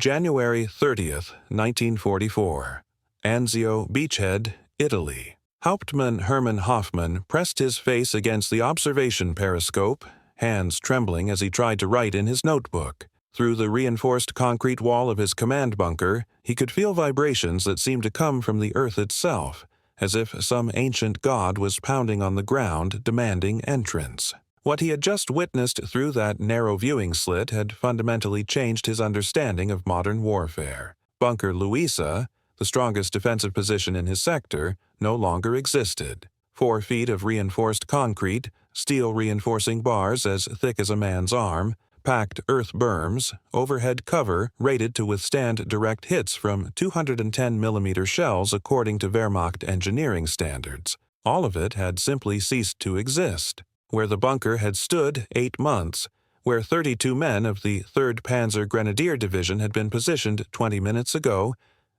January 30th, 1944. Anzio Beachhead, Italy. Hauptmann Hermann Hoffmann pressed his face against the observation periscope, hands trembling as he tried to write in his notebook. Through the reinforced concrete wall of his command bunker, he could feel vibrations that seemed to come from the earth itself, as if some ancient god was pounding on the ground, demanding entrance. What he had just witnessed through that narrow viewing slit had fundamentally changed his understanding of modern warfare. Bunker Luisa, the strongest defensive position in his sector, no longer existed. 4 feet of reinforced concrete, steel reinforcing bars as thick as a man's arm, packed earth berms, overhead cover rated to withstand direct hits from 210mm shells according to Wehrmacht engineering standards. All of it had simply ceased to exist. Where the bunker had stood 8 months, where 32 men of the 3rd Panzer Grenadier Division had been positioned 20 minutes ago,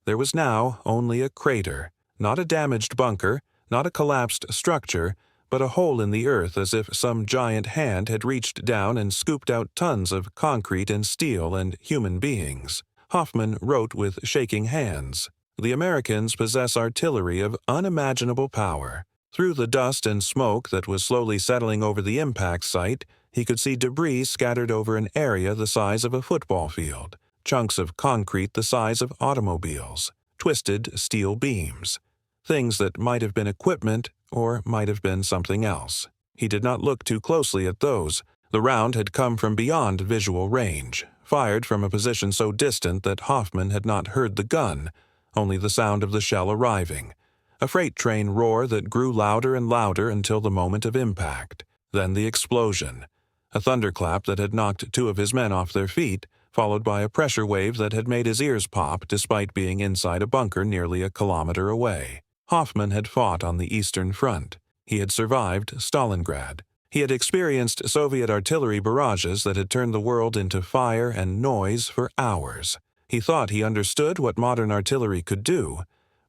there was now only a crater, not a damaged bunker, not a collapsed structure, but a hole in the earth as if some giant hand had reached down and scooped out tons of concrete and steel and human beings. Hoffmann wrote with shaking hands. The Americans possess artillery of unimaginable power. Through the dust and smoke that was slowly settling over the impact site, he could see debris scattered over an area the size of a football field, chunks of concrete the size of automobiles, twisted steel beams, things that might have been equipment or might have been something else. He did not look too closely at those. The round had come from beyond visual range, fired from a position so distant that Hoffmann had not heard the gun, only the sound of the shell arriving. A freight train roar that grew louder and louder until the moment of impact. Then the explosion. A thunderclap that had knocked 2 of his men off their feet, followed by a pressure wave that had made his ears pop despite being inside a bunker nearly a kilometer away. Hoffmann had fought on the Eastern Front. He had survived Stalingrad. He had experienced Soviet artillery barrages that had turned the world into fire and noise for hours. He thought he understood what modern artillery could do,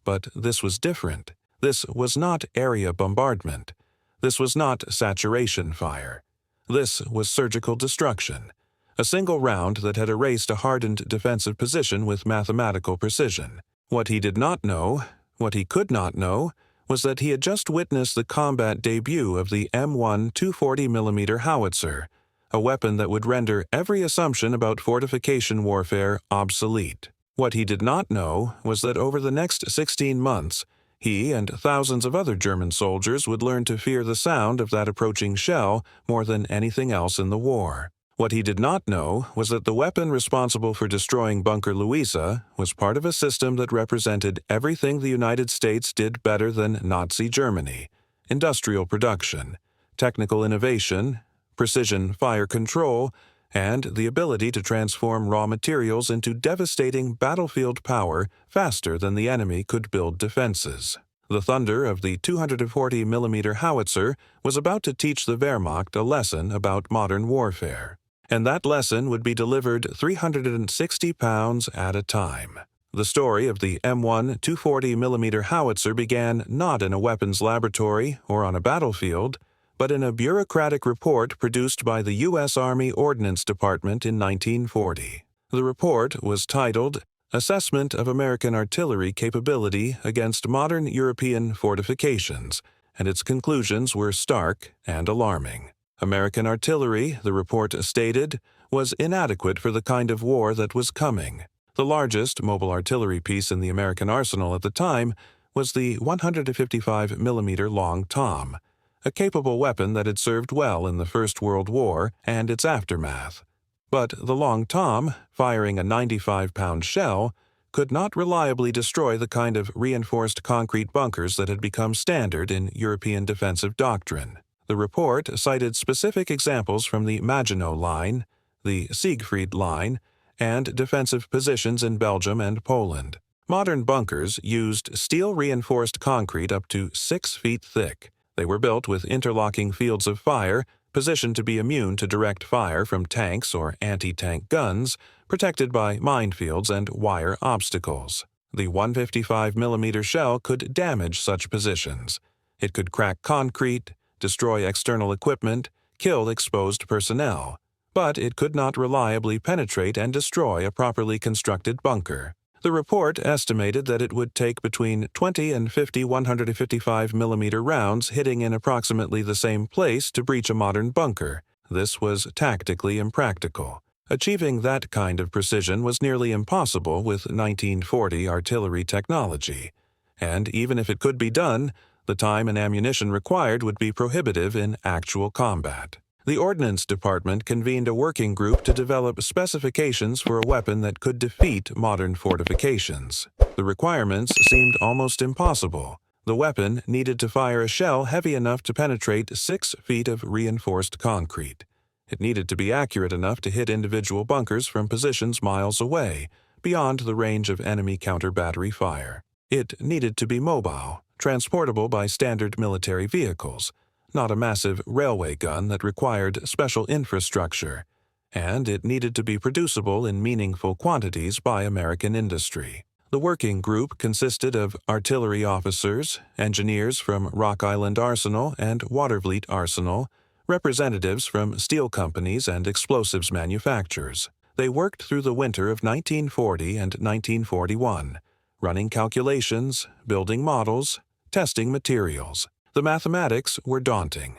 but this was different. This was not area bombardment. This was not saturation fire. This was surgical destruction. A single round that had erased a hardened defensive position with mathematical precision. What he did not know, what he could not know, was that he had just witnessed the combat debut of the M1 240mm howitzer, a weapon that would render every assumption about fortification warfare obsolete. What he did not know was that over the next 16 months, he and thousands of other German soldiers would learn to fear the sound of that approaching shell more than anything else in the war. What he did not know was that the weapon responsible for destroying Bunker Luisa was part of a system that represented everything the United States did better than Nazi Germany: industrial production, technical innovation, precision fire control, and the ability to transform raw materials into devastating battlefield power faster than the enemy could build defenses. The thunder of the 240mm howitzer was about to teach the Wehrmacht a lesson about modern warfare, and that lesson would be delivered 360 pounds at a time. The story of the M1 240mm howitzer began not in a weapons laboratory or on a battlefield, but in a bureaucratic report produced by the U.S. Army Ordnance Department in 1940. The report was titled Assessment of American Artillery Capability Against Modern European Fortifications, and its conclusions were stark and alarming. American artillery, the report stated, was inadequate for the kind of war that was coming. The largest mobile artillery piece in the American arsenal at the time was the 155mm Long Tom, a capable weapon that had served well in the First World War and its aftermath. But the Long Tom, firing a 95-pound shell, could not reliably destroy the kind of reinforced concrete bunkers that had become standard in European defensive doctrine. The report cited specific examples from the Maginot Line, the Siegfried Line, and defensive positions in Belgium and Poland. Modern bunkers used steel-reinforced concrete up to 6 feet thick. They were built with interlocking fields of fire, positioned to be immune to direct fire from tanks or anti-tank guns, protected by minefields and wire obstacles. The 155mm shell could damage such positions. It could crack concrete, destroy external equipment, kill exposed personnel. but it could not reliably penetrate and destroy a properly constructed bunker. The report estimated that it would take between 20 and 50 155mm rounds hitting in approximately the same place to breach a modern bunker. This was tactically impractical. Achieving that kind of precision was nearly impossible with 1940 artillery technology. And even if it could be done, the time and ammunition required would be prohibitive in actual combat. The Ordnance Department convened a working group to develop specifications for a weapon that could defeat modern fortifications. The requirements seemed almost impossible. The weapon needed to fire a shell heavy enough to penetrate 6 feet of reinforced concrete. It needed to be accurate enough to hit individual bunkers from positions miles away, beyond the range of enemy counter-battery fire. It needed to be mobile, transportable by standard military vehicles, not a massive railway gun that required special infrastructure, and it needed to be producible in meaningful quantities by American industry. The working group consisted of artillery officers, engineers from Rock Island Arsenal and Watervliet Arsenal, representatives from steel companies and explosives manufacturers. They worked through the winter of 1940 and 1941, running calculations, building models, testing materials. The mathematics were daunting.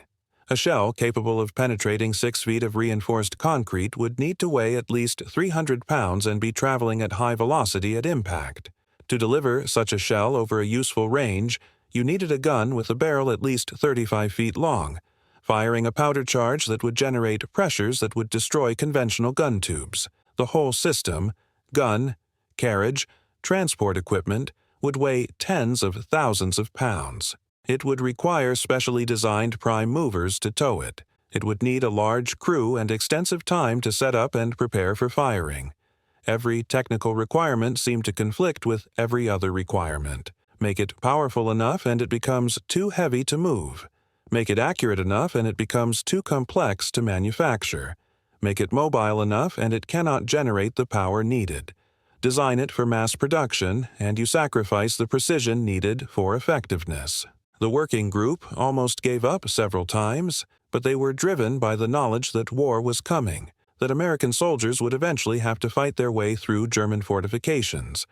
A shell capable of penetrating 6 feet of reinforced concrete would need to weigh at least 300 pounds and be traveling at high velocity at impact. To deliver such a shell over a useful range, you needed a gun with a barrel at least 35 feet long, firing a powder charge that would generate pressures that would destroy conventional gun tubes. The whole system, gun, carriage, transport equipment, would weigh tens of thousands of pounds. It would require specially designed prime movers to tow it. It would need a large crew and extensive time to set up and prepare for firing. Every technical requirement seemed to conflict with every other requirement. Make it powerful enough and it becomes too heavy to move. Make it accurate enough and it becomes too complex to manufacture. Make it mobile enough and it cannot generate the power needed. Design it for mass production and you sacrifice the precision needed for effectiveness. The working group almost gave up several times, but they were driven by the knowledge that war was coming, that American soldiers would eventually have to fight their way through German fortifications,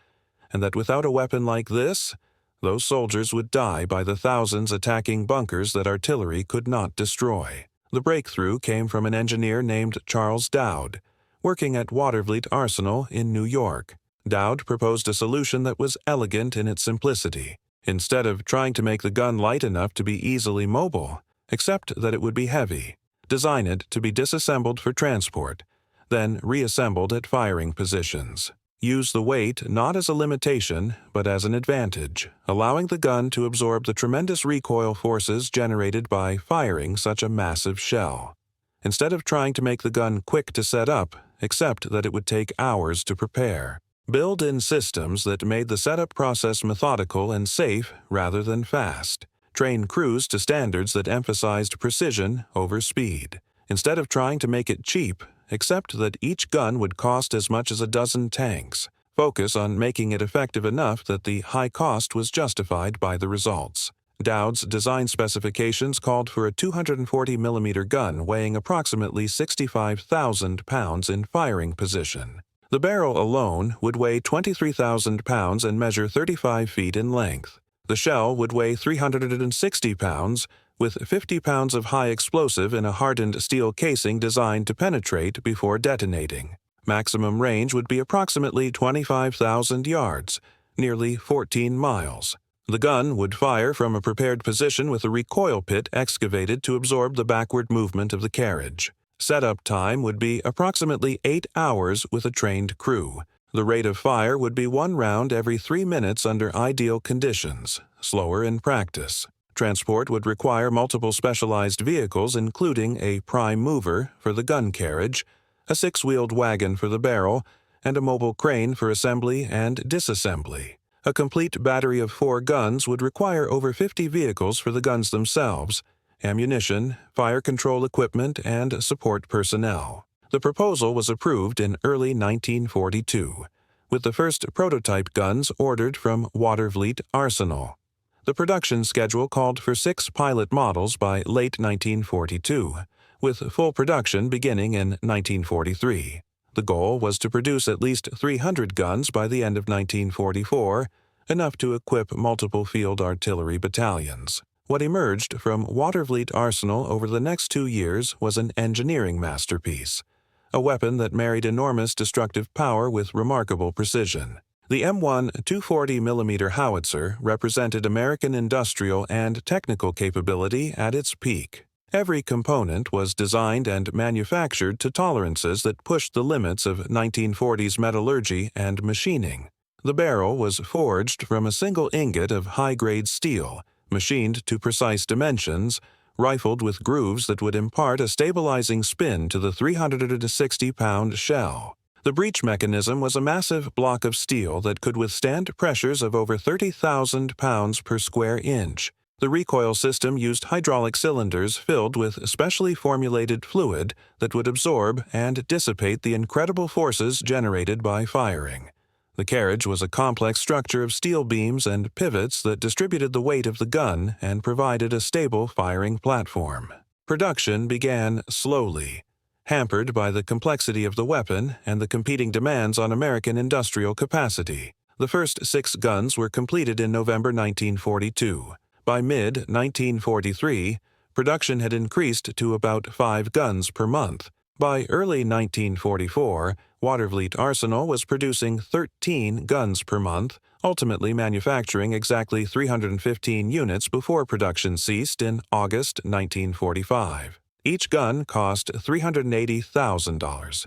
and that without a weapon like this, those soldiers would die by the thousands attacking bunkers that artillery could not destroy. The breakthrough came from an engineer named Charles Dowd, working at Watervliet Arsenal in New York. Dowd proposed a solution that was elegant in its simplicity. Instead of trying to make the gun light enough to be easily mobile, except that it would be heavy, design it to be disassembled for transport, then reassembled at firing positions. Use the weight not as a limitation, but as an advantage, allowing the gun to absorb the tremendous recoil forces generated by firing such a massive shell. Instead of trying to make the gun quick to set up, except that it would take hours to prepare. Build in systems that made the setup process methodical and safe rather than fast. Train crews to standards that emphasized precision over speed. Instead of trying to make it cheap, accept that each gun would cost as much as a dozen tanks. Focus on making it effective enough that the high cost was justified by the results. Dowd's design specifications called for a 240mm gun weighing approximately 65,000 pounds in firing position. The barrel alone would weigh 23,000 pounds and measure 35 feet in length. The shell would weigh 360 pounds, with 50 pounds of high explosive in a hardened steel casing designed to penetrate before detonating. Maximum range would be approximately 25,000 yards, nearly 14 miles. The gun would fire from a prepared position with a recoil pit excavated to absorb the backward movement of the carriage. Setup time would be approximately 8 hours with a trained crew. The rate of fire would be 1 round every 3 minutes under ideal conditions, slower in practice. Transport would require multiple specialized vehicles including a prime mover for the gun carriage, a 6-wheeled wagon for the barrel, and a mobile crane for assembly and disassembly. A complete battery of 4 guns would require over 50 vehicles for the guns themselves, ammunition, fire control equipment, and support personnel. The proposal was approved in early 1942, with the first prototype guns ordered from Watervliet Arsenal. The production schedule called for 6 pilot models by late 1942, with full production beginning in 1943. The goal was to produce at least 300 guns by the end of 1944, enough to equip multiple field artillery battalions. What emerged from Watervliet Arsenal over the next 2 years was an engineering masterpiece, a weapon that married enormous destructive power with remarkable precision. The M1 240mm howitzer represented American industrial and technical capability at its peak. Every component was designed and manufactured to tolerances that pushed the limits of 1940s metallurgy and machining. The barrel was forged from a single ingot of high-grade steel, machined to precise dimensions, rifled with grooves that would impart a stabilizing spin to the 360-pound shell. The breech mechanism was a massive block of steel that could withstand pressures of over 30,000 pounds per square inch. The recoil system used hydraulic cylinders filled with specially formulated fluid that would absorb and dissipate the incredible forces generated by firing. The carriage was a complex structure of steel beams and pivots that distributed the weight of the gun and provided a stable firing platform. Production began slowly, hampered by the complexity of the weapon and the competing demands on American industrial capacity. The first 6 guns were completed in November 1942. By mid-1943, production had increased to about 5 guns per month. By early 1944, Watervliet Arsenal was producing 13 guns per month, ultimately manufacturing exactly 315 units before production ceased in August 1945. Each gun cost $380,000,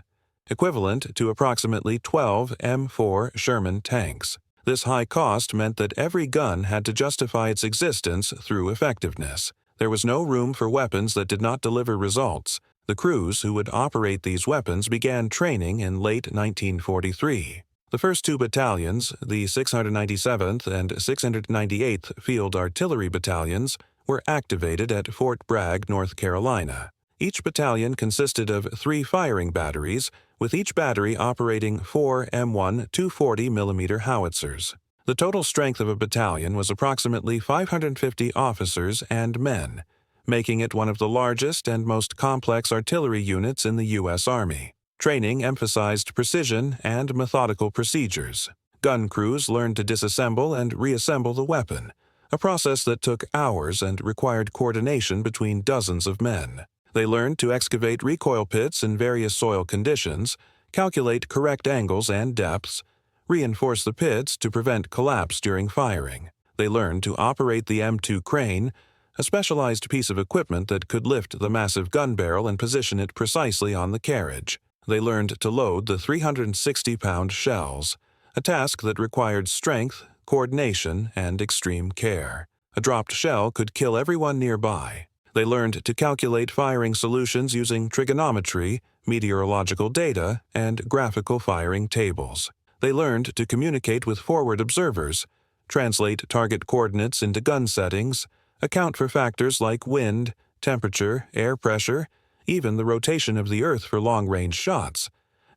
equivalent to approximately 12 M4 Sherman tanks. This high cost meant that every gun had to justify its existence through effectiveness. There was no room for weapons that did not deliver results. The crews who would operate these weapons began training in late 1943. The first 2 battalions, the 697th and 698th Field Artillery Battalions, were activated at Fort Bragg, North Carolina. Each battalion consisted of 3 firing batteries, with each battery operating 4 M1 240mm howitzers. The total strength of a battalion was approximately 550 officers and men, making it one of the largest and most complex artillery units in the U.S. Army. Training emphasized precision and methodical procedures. Gun crews learned to disassemble and reassemble the weapon, a process that took hours and required coordination between dozens of men. They learned to excavate recoil pits in various soil conditions, calculate correct angles and depths, reinforce the pits to prevent collapse during firing. They learned to operate the M2 crane, a specialized piece of equipment that could lift the massive gun barrel and position it precisely on the carriage. They learned to load the 360-pound shells, a task that required strength, coordination, and extreme care. A dropped shell could kill everyone nearby. They learned to calculate firing solutions using trigonometry, meteorological data, and graphical firing tables. They learned to communicate with forward observers, translate target coordinates into gun settings, account for factors like wind, temperature, air pressure, even the rotation of the Earth for long-range shots.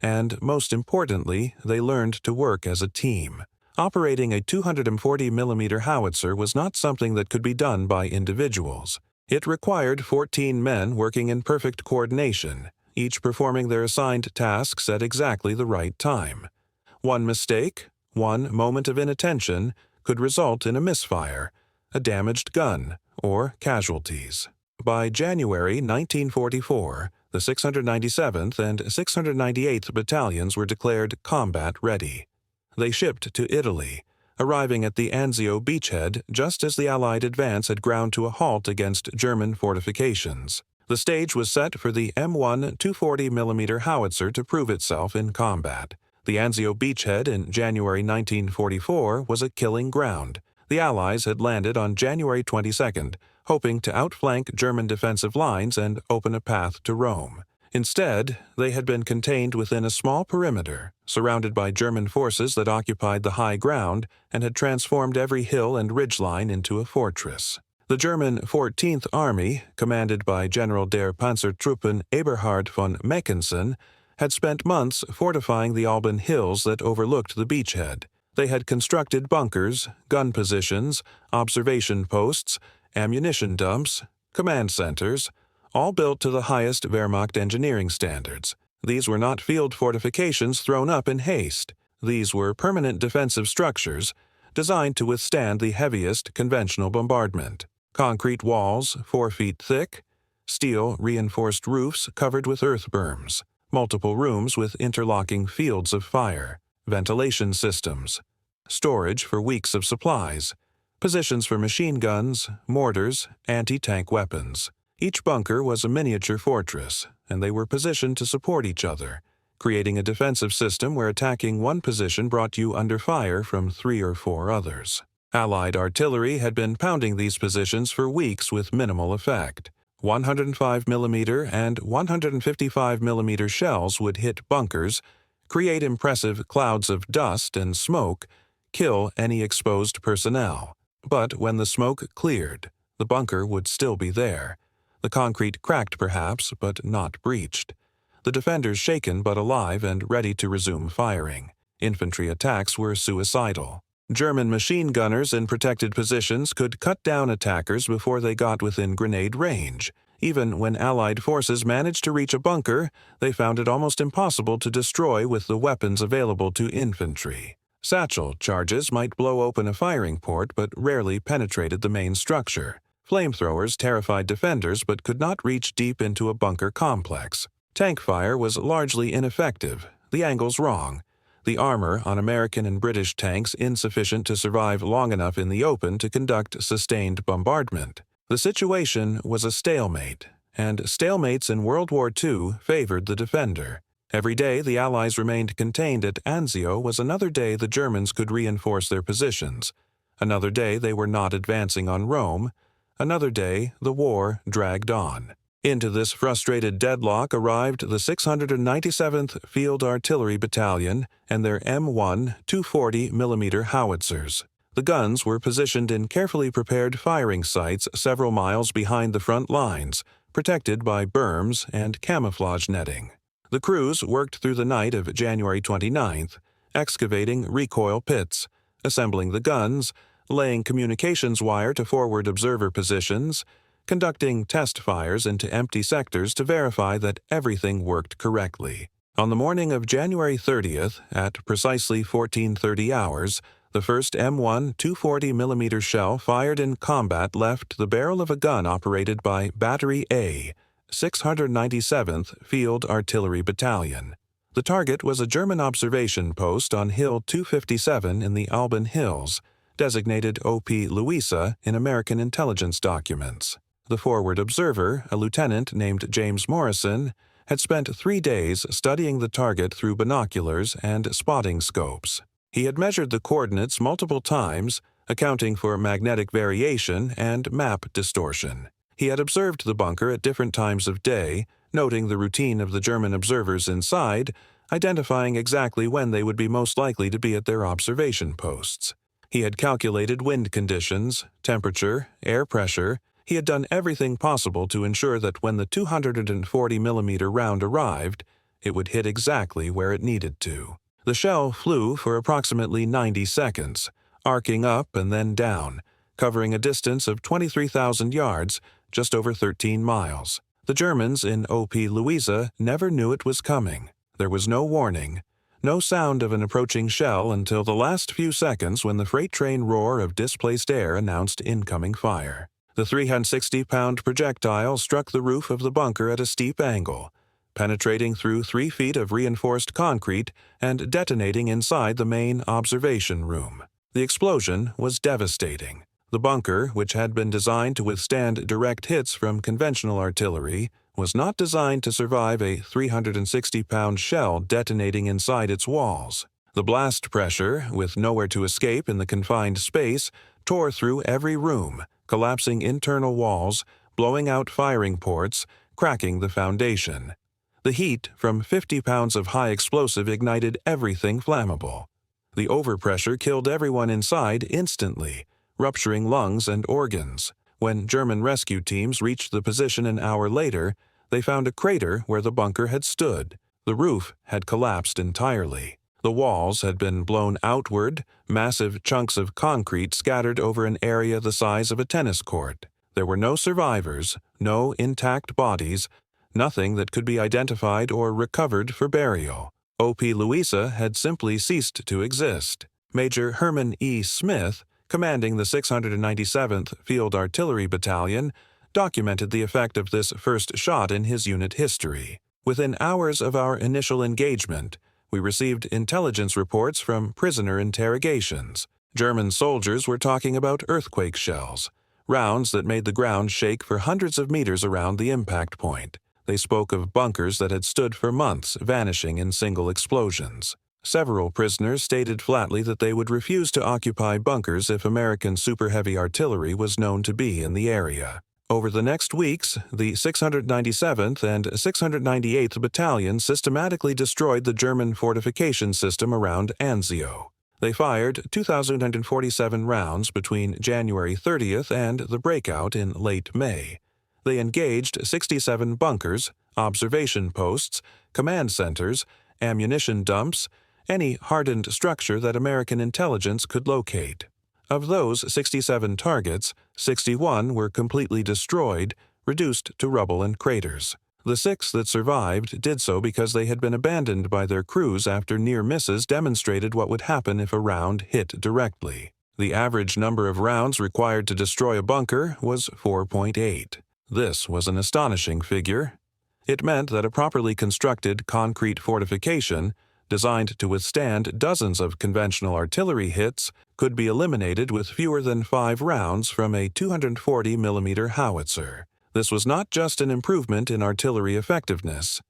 And, most importantly, they learned to work as a team. Operating a 240mm howitzer was not something that could be done by individuals. It required 14 men working in perfect coordination, each performing their assigned tasks at exactly the right time. One mistake, one moment of inattention, could result in a misfire, a damaged gun, or casualties. By January 1944, the 697th and 698th Battalions were declared combat-ready. They shipped to Italy, arriving at the Anzio beachhead just as the Allied advance had ground to a halt against German fortifications. The stage was set for the M1 240mm howitzer to prove itself in combat. The Anzio beachhead in January 1944 was a killing ground. The Allies had landed on January 22nd, hoping to outflank German defensive lines and open a path to Rome. Instead, they had been contained within a small perimeter, surrounded by German forces that occupied the high ground and had transformed every hill and ridgeline into a fortress. The German 14th Army, commanded by General der Panzertruppen Eberhard von Mackensen, had spent months fortifying the Alban Hills that overlooked the beachhead. They had constructed bunkers, gun positions, observation posts, ammunition dumps, command centers, all built to the highest Wehrmacht engineering standards. These were not field fortifications thrown up in haste. These were permanent defensive structures designed to withstand the heaviest conventional bombardment. Concrete walls 4 feet thick, steel reinforced roofs covered with earth berms, multiple rooms with interlocking fields of fire, ventilation systems, storage for weeks of supplies, positions for machine guns, mortars, anti-tank weapons. Each bunker was a miniature fortress, and they were positioned to support each other, creating a defensive system where attacking one position brought you under fire from 3 or 4 others. Allied artillery had been pounding these positions for weeks with minimal effect. 105mm and 155mm shells would hit bunkers, create impressive clouds of dust and smoke, kill any exposed personnel. But when the smoke cleared, the bunker would still be there. The concrete cracked perhaps, but not breached. The defenders shaken but alive and ready to resume firing. Infantry attacks were suicidal. German machine gunners in protected positions could cut down attackers before they got within grenade range. Even when Allied forces managed to reach a bunker, they found it almost impossible to destroy with the weapons available to infantry. Satchel charges might blow open a firing port but rarely penetrated the main structure. Flamethrowers terrified defenders but could not reach deep into a bunker complex. Tank fire was largely ineffective, the angles wrong, the armor on American and British tanks insufficient to survive long enough in the open to conduct sustained bombardment. The situation was a stalemate, and stalemates in World War II favored the defender. Every day the Allies remained contained at Anzio was another day the Germans could reinforce their positions. Another day they were not advancing on Rome. Another day the war dragged on. Into this frustrated deadlock arrived the 697th Field Artillery Battalion and their M1 240mm howitzers. The guns were positioned in carefully prepared firing sites several miles behind the front lines, protected by berms and camouflage netting. The crews worked through the night of January 29th, excavating recoil pits, assembling the guns, laying communications wire to forward observer positions, conducting test fires into empty sectors to verify that everything worked correctly. On the morning of January 30th, at precisely 14:30 hours, the first M1 240mm shell fired in combat left the barrel of a gun operated by Battery A, 697th Field Artillery Battalion. The target was a German observation post on Hill 257 in the Alban Hills, designated OP Louisa in American intelligence documents. The forward observer, a lieutenant named James Morrison, had spent 3 days studying the target through binoculars and spotting scopes. He had measured the coordinates multiple times, accounting for magnetic variation and map distortion. He had observed the bunker at different times of day, noting the routine of the German observers inside, identifying exactly when they would be most likely to be at their observation posts. He had calculated wind conditions, temperature, air pressure. He had done everything possible to ensure that when the 240mm round arrived, it would hit exactly where it needed to. The shell flew for approximately 90 seconds, arcing up and then down, covering a distance of 23,000 yards, just over 13 miles. The Germans in OP Louisa never knew it was coming. There was no warning, no sound of an approaching shell until the last few seconds when the freight train roar of displaced air announced incoming fire. The 360-pound projectile struck the roof of the bunker at a steep angle, penetrating through 3 feet of reinforced concrete and detonating inside the main observation room. The explosion was devastating. The bunker, which had been designed to withstand direct hits from conventional artillery, was not designed to survive a 360-pound shell detonating inside its walls. The blast pressure, with nowhere to escape in the confined space, tore through every room, collapsing internal walls, blowing out firing ports, cracking the foundation. The heat from 50 pounds of high explosive ignited everything flammable. The overpressure killed everyone inside instantly, rupturing lungs and organs. When German rescue teams reached the position an hour later, they found a crater where the bunker had stood. The roof had collapsed entirely. The walls had been blown outward, massive chunks of concrete scattered over an area the size of a tennis court. There were no survivors, no intact bodies, nothing that could be identified or recovered for burial. O.P. Louisa had simply ceased to exist. Major Herman E. Smith, commanding the 697th Field Artillery Battalion, documented the effect of this first shot in his unit history. Within hours of our initial engagement, we received intelligence reports from prisoner interrogations. German soldiers were talking about earthquake shells, rounds that made the ground shake for hundreds of meters around the impact point. They spoke of bunkers that had stood for months, vanishing in single explosions. Several prisoners stated flatly that they would refuse to occupy bunkers if American super-heavy artillery was known to be in the area. Over the next weeks, the 697th and 698th Battalions systematically destroyed the German fortification system around Anzio. They fired 2,047 rounds between January 30th and the breakout in late May. They engaged 67 bunkers, observation posts, command centers, ammunition dumps, any hardened structure that American intelligence could locate. Of those 67 targets, 61 were completely destroyed, reduced to rubble and craters. The 6 that survived did so because they had been abandoned by their crews after near misses demonstrated what would happen if a round hit directly. The average number of rounds required to destroy a bunker was 4.8. This was an astonishing figure. It meant that a properly constructed concrete fortification, designed to withstand dozens of conventional artillery hits, could be eliminated with fewer than 5 rounds from a 240mm howitzer. This was not just an improvement in artillery effectiveness.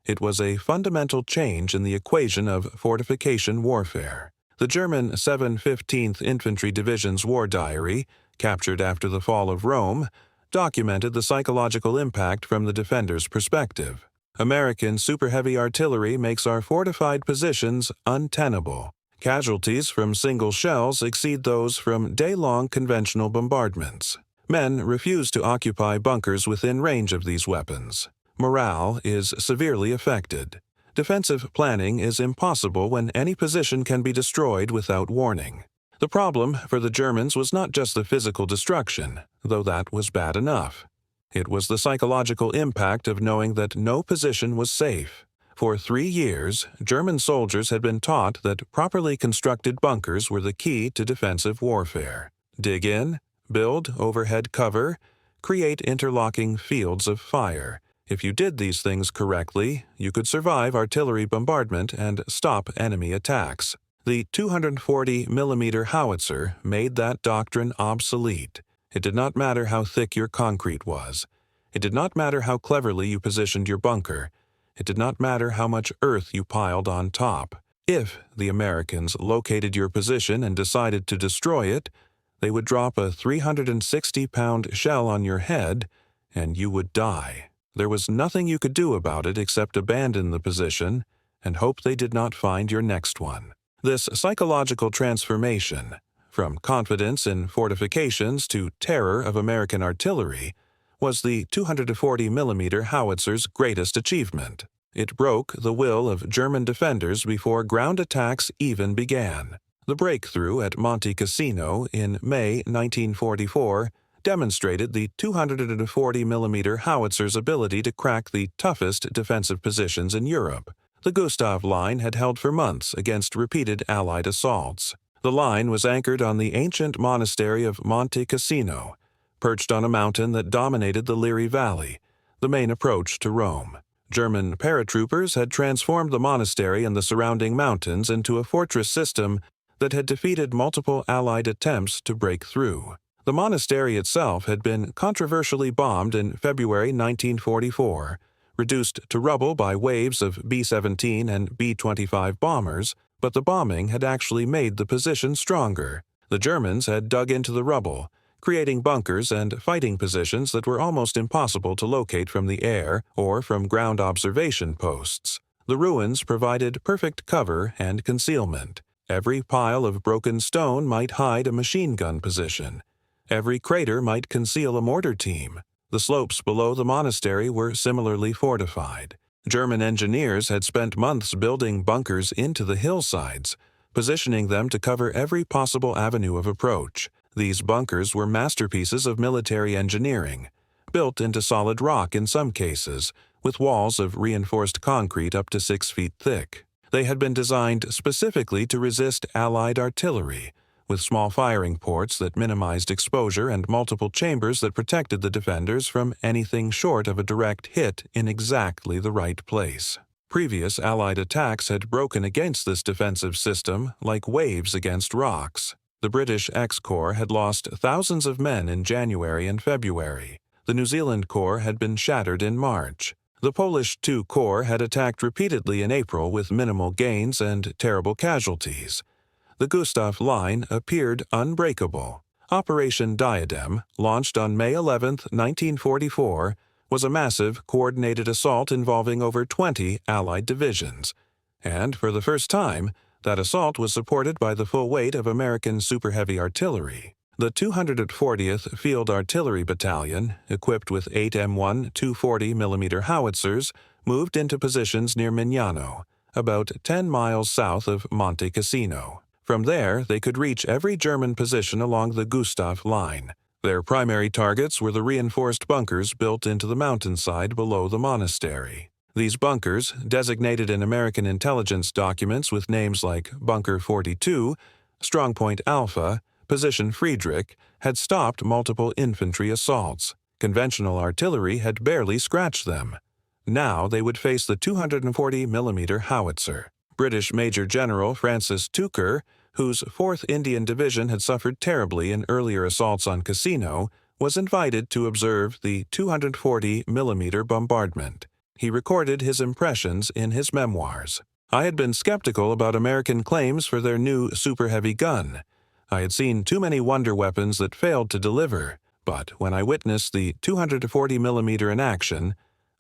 It was a fundamental change in the equation of fortification warfare. The German 715th Infantry Division's war diary, captured after the fall of Rome, documented the psychological impact from the defender's perspective. American super-heavy artillery makes our fortified positions untenable. Casualties from single shells exceed those from day-long conventional bombardments. Men refuse to occupy bunkers within range of these weapons. Morale is severely affected. Defensive planning is impossible when any position can be destroyed without warning. The problem for the Germans was not just the physical destruction, though that was bad enough. It was the psychological impact of knowing that no position was safe. For 3 years, German soldiers had been taught that properly constructed bunkers were the key to defensive warfare. Dig in, build overhead cover, create interlocking fields of fire. If you did these things correctly, you could survive artillery bombardment and stop enemy attacks. The 240mm howitzer made that doctrine obsolete. It did not matter how thick your concrete was. It did not matter how cleverly you positioned your bunker. It did not matter how much earth you piled on top. If the Americans located your position and decided to destroy it, they would drop a 360-pound shell on your head, and you would die. There was nothing you could do about it except abandon the position and hope they did not find your next one. This psychological transformation, from confidence in fortifications to terror of American artillery, was the 240mm howitzer's greatest achievement. It broke the will of German defenders before ground attacks even began. The breakthrough at Monte Cassino in May 1944 demonstrated the 240mm howitzer's ability to crack the toughest defensive positions in Europe. The Gustav Line had held for months against repeated Allied assaults. The line was anchored on the ancient monastery of Monte Cassino, perched on a mountain that dominated the Liri Valley, the main approach to Rome. German paratroopers had transformed the monastery and the surrounding mountains into a fortress system that had defeated multiple Allied attempts to break through. The monastery itself had been controversially bombed in February 1944, reduced to rubble by waves of B-17 and B-25 bombers, but the bombing had actually made the position stronger. The Germans had dug into the rubble, creating bunkers and fighting positions that were almost impossible to locate from the air or from ground observation posts. The ruins provided perfect cover and concealment. Every pile of broken stone might hide a machine gun position. Every crater might conceal a mortar team. The slopes below the monastery were similarly fortified. German engineers had spent months building bunkers into the hillsides, positioning them to cover every possible avenue of approach. These bunkers were masterpieces of military engineering, built into solid rock in some cases, with walls of reinforced concrete up to 6 feet thick. They had been designed specifically to resist Allied artillery, with small firing ports that minimized exposure and multiple chambers that protected the defenders from anything short of a direct hit in exactly the right place. Previous Allied attacks had broken against this defensive system like waves against rocks. The British X-Corps had lost thousands of men in January and February. The New Zealand Corps had been shattered in March. The Polish II Corps had attacked repeatedly in April with minimal gains and terrible casualties. The Gustav Line appeared unbreakable. Operation Diadem, launched on May 11, 1944, was a massive, coordinated assault involving over 20 Allied divisions. And for the first time, that assault was supported by the full weight of American super-heavy artillery. The 240th Field Artillery Battalion, equipped with 8 M1 240mm howitzers, moved into positions near Mignano, about 10 miles south of Monte Cassino. From there, they could reach every German position along the Gustav Line. Their primary targets were the reinforced bunkers built into the mountainside below the monastery. These bunkers, designated in American intelligence documents with names like Bunker 42, Strongpoint Alpha, Position Friedrich, had stopped multiple infantry assaults. Conventional artillery had barely scratched them. Now they would face the 240mm howitzer. British Major General Francis Tucker, whose 4th Indian Division had suffered terribly in earlier assaults on Cassino, was invited to observe the 240mm bombardment. He recorded his impressions in his memoirs. I had been skeptical about American claims for their new super-heavy gun. I had seen too many wonder weapons that failed to deliver, but when I witnessed the 240mm in action,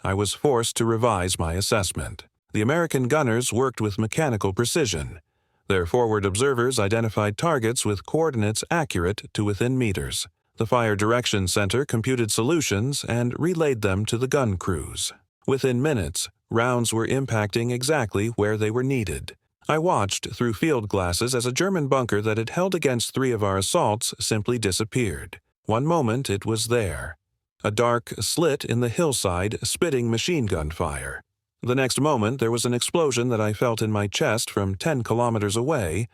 I was forced to revise my assessment. The American gunners worked with mechanical precision. Their forward observers identified targets with coordinates accurate to within meters. The Fire Direction Center computed solutions and relayed them to the gun crews. Within minutes, rounds were impacting exactly where they were needed. I watched through field glasses as a German bunker that had held against 3 of our assaults simply disappeared. One moment it was there. A dark slit in the hillside spitting machine gun fire. The next moment there was an explosion that I felt in my chest from 10 kilometers away,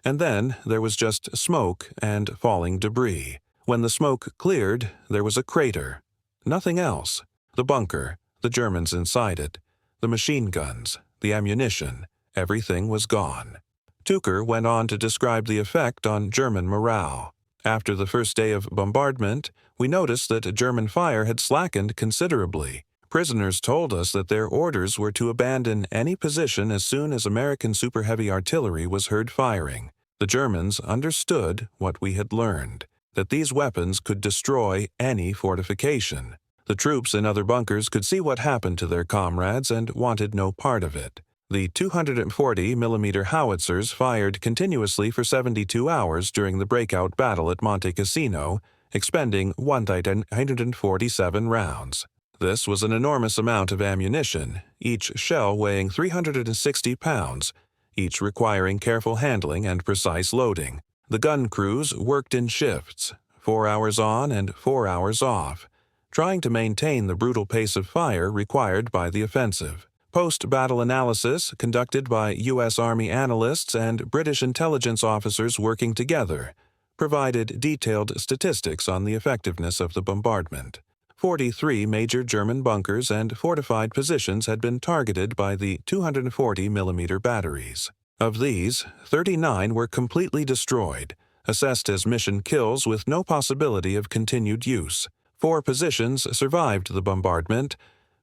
and then there was just smoke and falling debris. When the smoke cleared, there was a crater. Nothing else. The bunker, the Germans inside it, the machine guns, the ammunition, everything was gone. Tucker went on to describe the effect on German morale. After the first day of bombardment, we noticed that German fire had slackened considerably. Prisoners told us that their orders were to abandon any position as soon as American super-heavy artillery was heard firing. The Germans understood what we had learned, that these weapons could destroy any fortification. The troops in other bunkers could see what happened to their comrades and wanted no part of it. The 240mm howitzers fired continuously for 72 hours during the breakout battle at Monte Cassino, expending 147 rounds. This was an enormous amount of ammunition, each shell weighing 360 pounds, each requiring careful handling and precise loading. The gun crews worked in shifts, 4 hours on and 4 hours off, trying to maintain the brutal pace of fire required by the offensive. Post-battle analysis, conducted by U.S. Army analysts and British intelligence officers working together, provided detailed statistics on the effectiveness of the bombardment. 43 major German bunkers and fortified positions had been targeted by the 240mm batteries. Of these, 39 were completely destroyed, assessed as mission kills with no possibility of continued use. 4 positions survived the bombardment,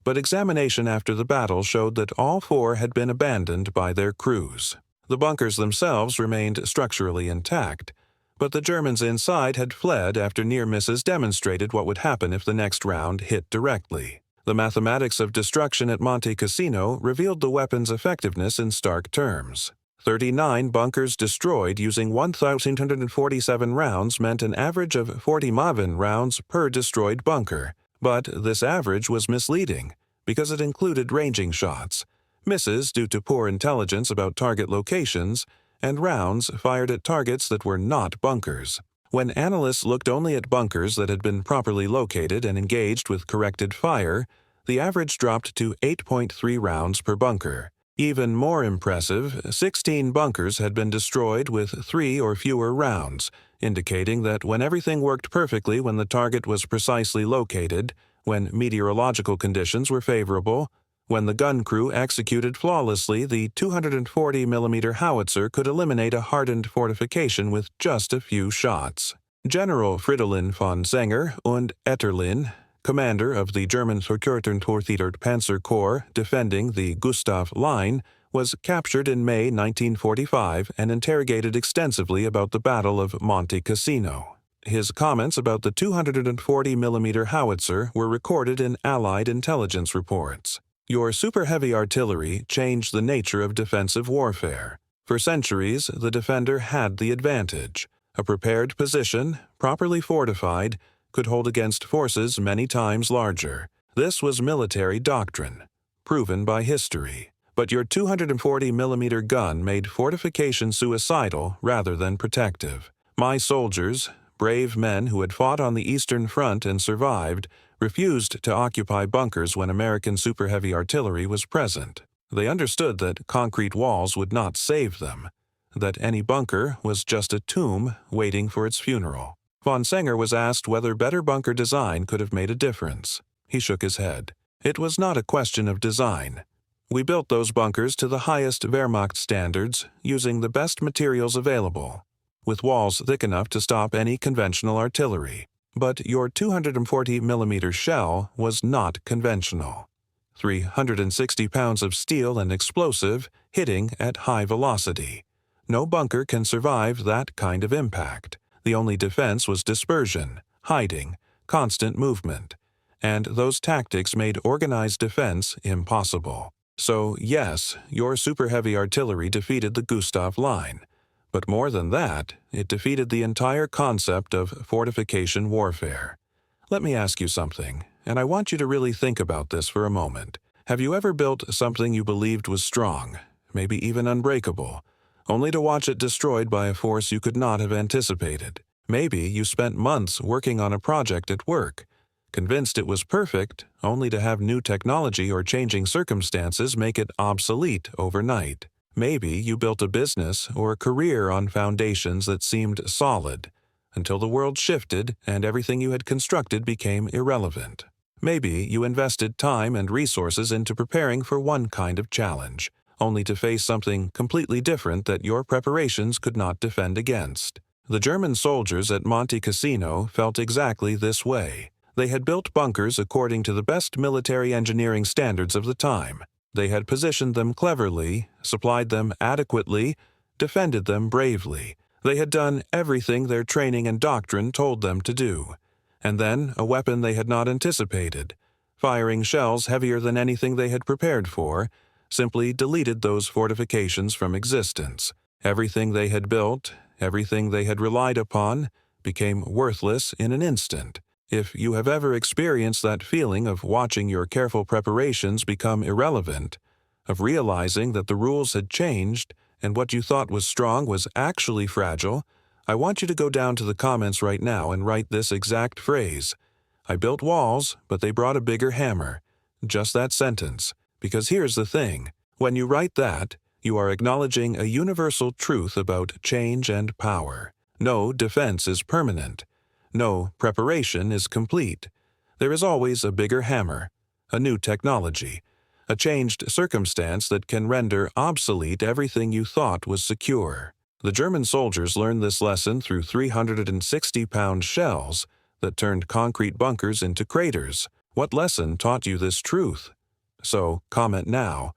but examination after the battle showed that all 4 had been abandoned by their crews. The bunkers themselves remained structurally intact, but the Germans inside had fled after near misses demonstrated what would happen if the next round hit directly. The mathematics of destruction at Monte Cassino revealed the weapon's effectiveness in stark terms. 39 bunkers destroyed using 1,247 rounds meant an average of 40 Mavin rounds per destroyed bunker, but this average was misleading because it included ranging shots, misses due to poor intelligence about target locations, and rounds fired at targets that were not bunkers. When analysts looked only at bunkers that had been properly located and engaged with corrected fire, the average dropped to 8.3 rounds per bunker. Even more impressive, 16 bunkers had been destroyed with 3 or fewer rounds, indicating that when everything worked perfectly, when the target was precisely located, when meteorological conditions were favorable, when the gun crew executed flawlessly, the 240mm howitzer could eliminate a hardened fortification with just a few shots. General Fridolin von Senger und Etterlin, commander of the German Verkürtentorpedoed Panzer Corps defending the Gustav Line, was captured in May 1945 and interrogated extensively about the Battle of Monte Cassino. His comments about the 240mm howitzer were recorded in Allied intelligence reports. Your super-heavy artillery changed the nature of defensive warfare. For centuries, the defender had the advantage. A prepared position, properly fortified, could hold against forces many times larger. This was military doctrine, proven by history. But your 240mm gun made fortification suicidal rather than protective. My soldiers, brave men who had fought on the Eastern Front and survived, refused to occupy bunkers when American super-heavy artillery was present. They understood that concrete walls would not save them, that any bunker was just a tomb waiting for its funeral. Von Senger was asked whether better bunker design could have made a difference. He shook his head. It was not a question of design. We built those bunkers to the highest Wehrmacht standards, using the best materials available, with walls thick enough to stop any conventional artillery. But your 240mm shell was not conventional. 360 pounds of steel and explosive hitting at high velocity. No bunker can survive that kind of impact. The only defense was dispersion, hiding, constant movement, and those tactics made organized defense impossible. So, yes, your super-heavy artillery defeated the Gustav Line. But more than that, it defeated the entire concept of fortification warfare. Let me ask you something, and I want you to really think about this for a moment. Have you ever built something you believed was strong, maybe even unbreakable, only to watch it destroyed by a force you could not have anticipated? Maybe you spent months working on a project at work, convinced it was perfect, only to have new technology or changing circumstances make it obsolete overnight. Maybe you built a business or a career on foundations that seemed solid, until the world shifted and everything you had constructed became irrelevant. Maybe you invested time and resources into preparing for one kind of challenge, only to face something completely different that your preparations could not defend against. The German soldiers at Monte Cassino felt exactly this way. They had built bunkers according to the best military engineering standards of the time. They had positioned them cleverly, supplied them adequately, defended them bravely. They had done everything their training and doctrine told them to do. And then a weapon they had not anticipated, firing shells heavier than anything they had prepared for, simply deleted those fortifications from existence. Everything they had built, everything they had relied upon, became worthless in an instant. If you have ever experienced that feeling of watching your careful preparations become irrelevant, of realizing that the rules had changed and what you thought was strong was actually fragile, I want you to go down to the comments right now and write this exact phrase. I built walls, but they brought a bigger hammer. Just that sentence. Because here's the thing. When you write that, you are acknowledging a universal truth about change and power. No defense is permanent. No preparation is complete. There is always a bigger hammer, a new technology, a changed circumstance that can render obsolete everything you thought was secure. The German soldiers learned this lesson through 360-pound shells that turned concrete bunkers into craters. What lesson taught you this truth? So, comment now.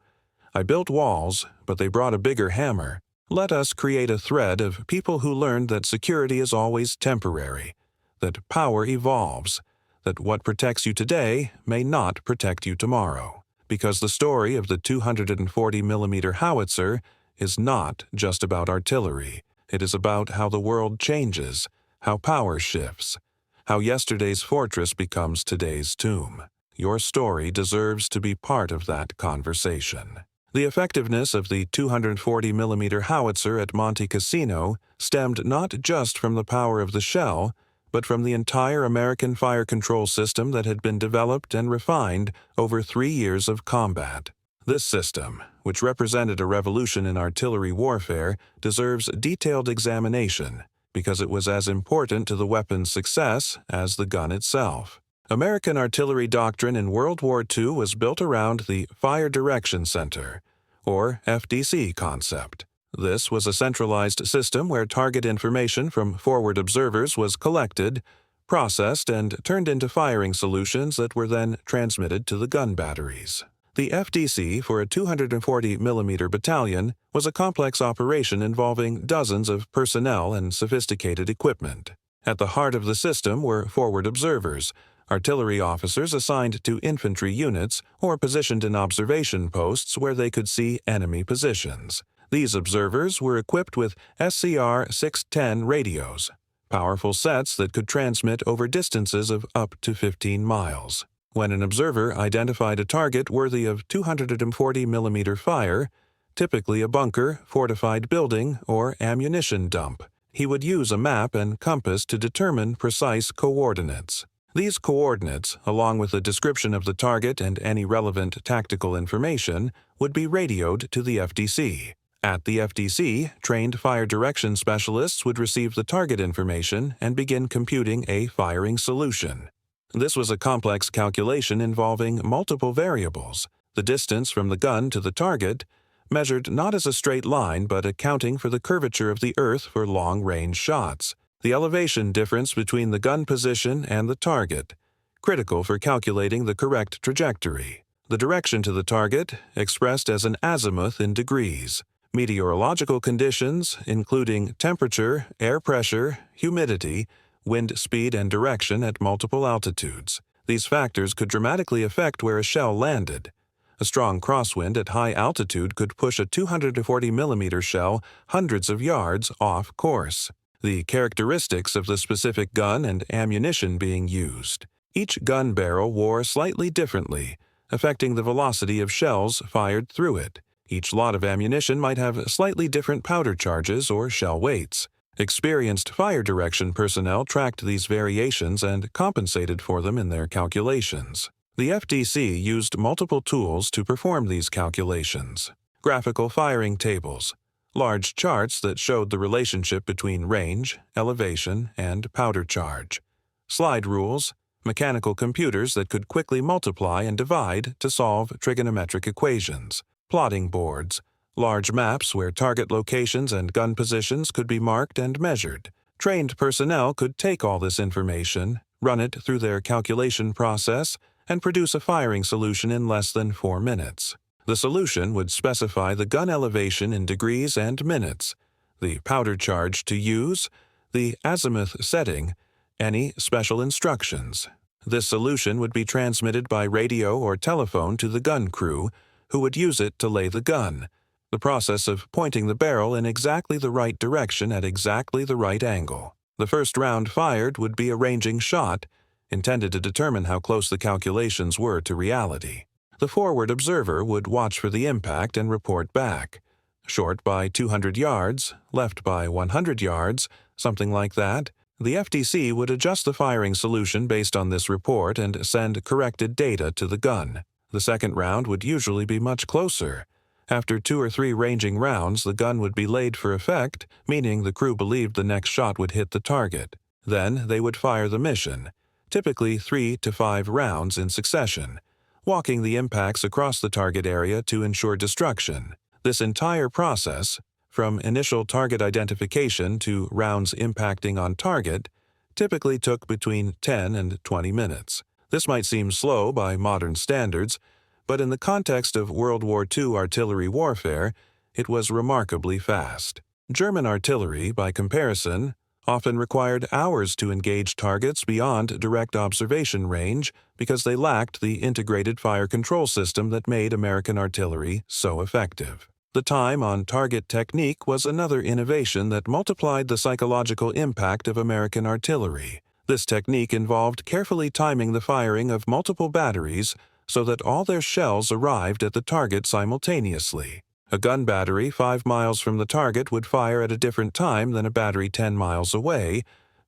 I built walls, but they brought a bigger hammer. Let us create a thread of people who learned that security is always temporary, that power evolves, that what protects you today may not protect you tomorrow. Because the story of the 240mm howitzer is not just about artillery. It is about how the world changes, how power shifts, how yesterday's fortress becomes today's tomb. Your story deserves to be part of that conversation. The effectiveness of the 240mm howitzer at Monte Cassino stemmed not just from the power of the shell, but from the entire American fire control system that had been developed and refined over 3 years of combat. This system, which represented a revolution in artillery warfare, deserves detailed examination because it was as important to the weapon's success as the gun itself. American artillery doctrine in World War II was built around the Fire Direction Center, or FDC concept. This was a centralized system where target information from forward observers was collected, processed, and turned into firing solutions that were then transmitted to the gun batteries. The FDC for a 240mm battalion was a complex operation involving dozens of personnel and sophisticated equipment. At the heart of the system were forward observers, artillery officers assigned to infantry units or positioned in observation posts where they could see enemy positions. These observers were equipped with SCR 610 radios, powerful sets that could transmit over distances of up to 15 miles. When an observer identified a target worthy of 240mm fire, typically a bunker, fortified building, or ammunition dump, he would use a map and compass to determine precise coordinates. These coordinates, along with a description of the target and any relevant tactical information, would be radioed to the FDC. At the FDC, trained fire direction specialists would receive the target information and begin computing a firing solution. This was a complex calculation involving multiple variables. The distance from the gun to the target, measured not as a straight line but accounting for the curvature of the earth for long-range shots. The elevation difference between the gun position and the target, critical for calculating the correct trajectory. The direction to the target, expressed as an azimuth in degrees. Meteorological conditions, including temperature, air pressure, humidity, wind speed, and direction at multiple altitudes. These factors could dramatically affect where a shell landed. A strong crosswind at high altitude could push a 240mm shell hundreds of yards off course. The characteristics of the specific gun and ammunition being used. Each gun barrel wore slightly differently, affecting the velocity of shells fired through it. Each lot of ammunition might have slightly different powder charges or shell weights. Experienced fire direction personnel tracked these variations and compensated for them in their calculations. The FDC used multiple tools to perform these calculations. Graphical firing tables, large charts that showed the relationship between range, elevation, and powder charge. Slide rules, mechanical computers that could quickly multiply and divide to solve trigonometric equations. Plotting boards, large maps where target locations and gun positions could be marked and measured. Trained personnel could take all this information, run it through their calculation process, and produce a firing solution in less than 4 minutes. The solution would specify the gun elevation in degrees and minutes, the powder charge to use, the azimuth setting, any special instructions. This solution would be transmitted by radio or telephone to the gun crew, who would use it to lay the gun, the process of pointing the barrel in exactly the right direction at exactly the right angle. The first round fired would be a ranging shot, intended to determine how close the calculations were to reality. The forward observer would watch for the impact and report back. Short by 200 yards, left by 100 yards, something like that. The FDC would adjust the firing solution based on this report and send corrected data to the gun. The second round would usually be much closer. After 2 or 3 ranging rounds, the gun would be laid for effect, meaning the crew believed the next shot would hit the target. Then they would fire the mission, typically 3 to 5 rounds in succession, walking the impacts across the target area to ensure destruction. This entire process, from initial target identification to rounds impacting on target, typically took between 10 and 20 minutes. This might seem slow by modern standards, but in the context of World War II artillery warfare, it was remarkably fast. German artillery, by comparison, often required hours to engage targets beyond direct observation range because they lacked the integrated fire control system that made American artillery so effective. The time-on-target technique was another innovation that multiplied the psychological impact of American artillery. This technique involved carefully timing the firing of multiple batteries, so that all their shells arrived at the target simultaneously. A gun battery 5 miles from the target would fire at a different time than a battery 10 miles away,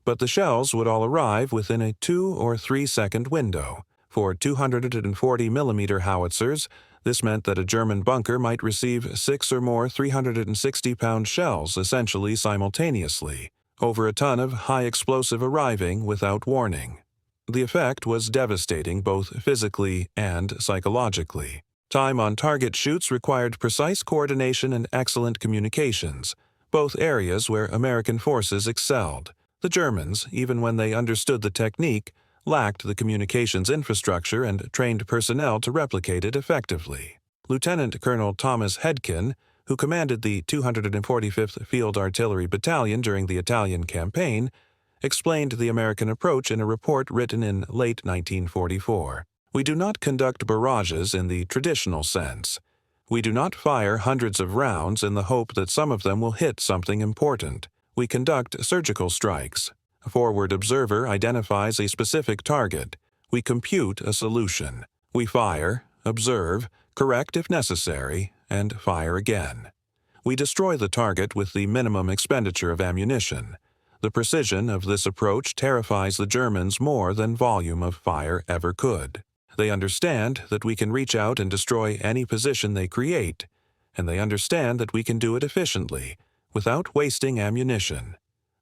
but the shells would all arrive within a 2 or 3 second window. For 240 millimeter howitzers, this meant that a German bunker might receive 6 or more 360-pound shells essentially simultaneously, over a ton of high explosive arriving without warning. The effect was devastating both physically and psychologically. Time on target shoots required precise coordination and excellent communications, both areas where American forces excelled. The Germans, even when they understood the technique, lacked the communications infrastructure and trained personnel to replicate it effectively. Lieutenant Colonel Thomas Hedkin, who commanded the 245th Field Artillery Battalion during the Italian campaign, explained the American approach in a report written in late 1944. We do not conduct barrages in the traditional sense. We do not fire hundreds of rounds in the hope that some of them will hit something important. We conduct surgical strikes. A forward observer identifies a specific target. We compute a solution. We fire, observe, correct if necessary, and fire again. We destroy the target with the minimum expenditure of ammunition. The precision of this approach terrifies the Germans more than volume of fire ever could. They understand that we can reach out and destroy any position they create, and they understand that we can do it efficiently, without wasting ammunition.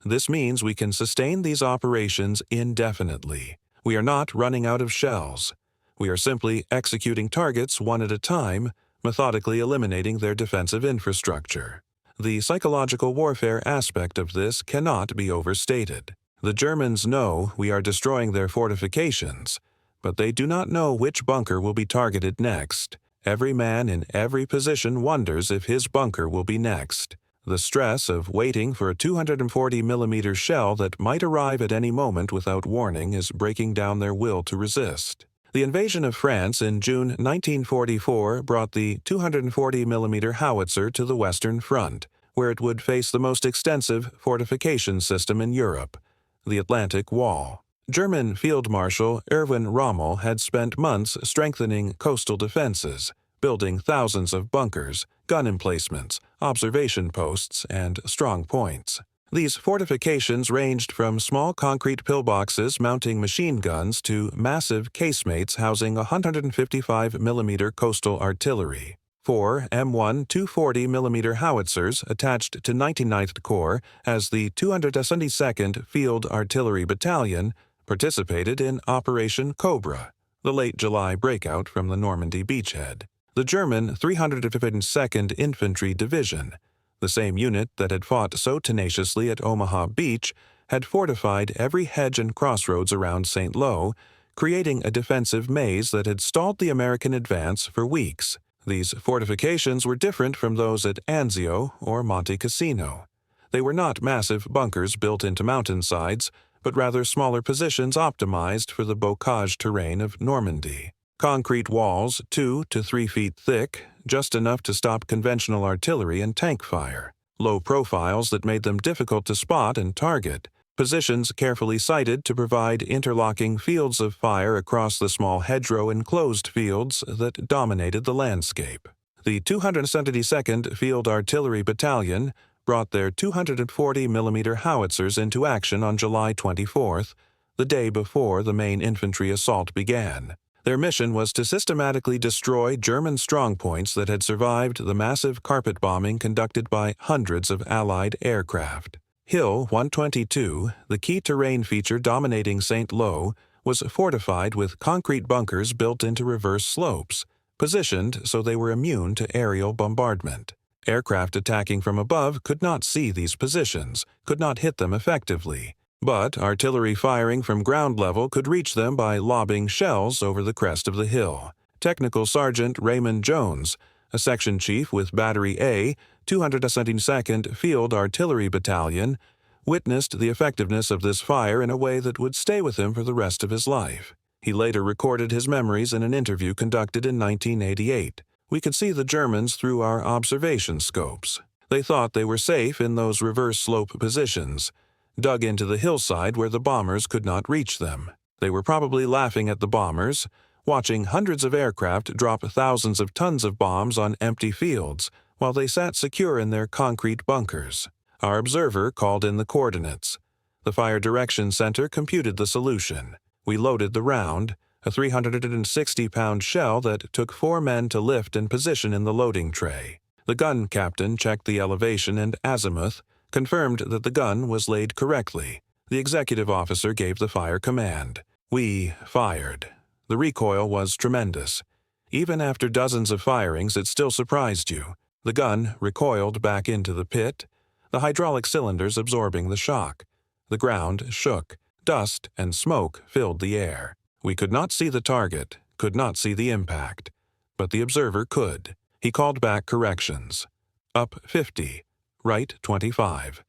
This means we can sustain these operations indefinitely. We are not running out of shells. We are simply executing targets one at a time, methodically eliminating their defensive infrastructure. The psychological warfare aspect of this cannot be overstated. The Germans know we are destroying their fortifications, but they do not know which bunker will be targeted next. Every man in every position wonders if his bunker will be next. The stress of waiting for a 240 millimeter shell that might arrive at any moment without warning is breaking down their will to resist. The invasion of France in June 1944 brought the 240 millimeter howitzer to the Western Front, where it would face the most extensive fortification system in Europe, the Atlantic Wall. German Field Marshal Erwin Rommel had spent months strengthening coastal defenses, building thousands of bunkers, gun emplacements, observation posts, and strong points. These fortifications ranged from small concrete pillboxes mounting machine guns to massive casemates housing 155 millimeter coastal artillery. 4 M1 240 millimeter howitzers attached to 99th Corps as the 272nd Field Artillery Battalion participated in Operation Cobra, the late July breakout from the Normandy beachhead. The German 352nd Infantry Division, the same unit that had fought so tenaciously at Omaha Beach, had fortified every hedge and crossroads around St. Lo, creating a defensive maze that had stalled the American advance for weeks. These fortifications were different from those at Anzio or Monte Cassino. They were not massive bunkers built into mountainsides, but rather smaller positions optimized for the bocage terrain of Normandy. Concrete walls 2 to 3 feet thick, just enough to stop conventional artillery and tank fire. Low profiles that made them difficult to spot and target. Positions carefully sited to provide interlocking fields of fire across the small hedgerow-enclosed fields that dominated the landscape. The 272nd Field Artillery Battalion brought their 240 millimeter howitzers into action on July 24th, the day before the main infantry assault began. Their mission was to systematically destroy German strongpoints that had survived the massive carpet bombing conducted by hundreds of Allied aircraft. Hill 122, the key terrain feature dominating St. Lo, was fortified with concrete bunkers built into reverse slopes, positioned so they were immune to aerial bombardment. Aircraft attacking from above could not see these positions, could not hit them effectively, but artillery firing from ground level could reach them by lobbing shells over the crest of the hill. Technical Sergeant Raymond Jones, a section chief with Battery A, 272nd Field Artillery Battalion, witnessed the effectiveness of this fire in a way that would stay with him for the rest of his life. He later recorded his memories in an interview conducted in 1988. We could see the Germans through our observation scopes. They thought they were safe in those reverse slope positions, dug into the hillside where the bombers could not reach them. They were probably laughing at the bombers, watching hundreds of aircraft drop thousands of tons of bombs on empty fields while they sat secure in their concrete bunkers. Our observer called in the coordinates. The Fire Direction Center computed the solution. We loaded the round, a 360-pound shell that took 4 men to lift and position in the loading tray. The gun captain checked the elevation and azimuth, confirmed that the gun was laid correctly. The executive officer gave the fire command. We fired. The recoil was tremendous. Even after dozens of firings, it still surprised you. The gun recoiled back into the pit, the hydraulic cylinders absorbing the shock. The ground shook. Dust and smoke filled the air. We could not see the target, could not see the impact. But the observer could. He called back corrections. Up 50. Right 25.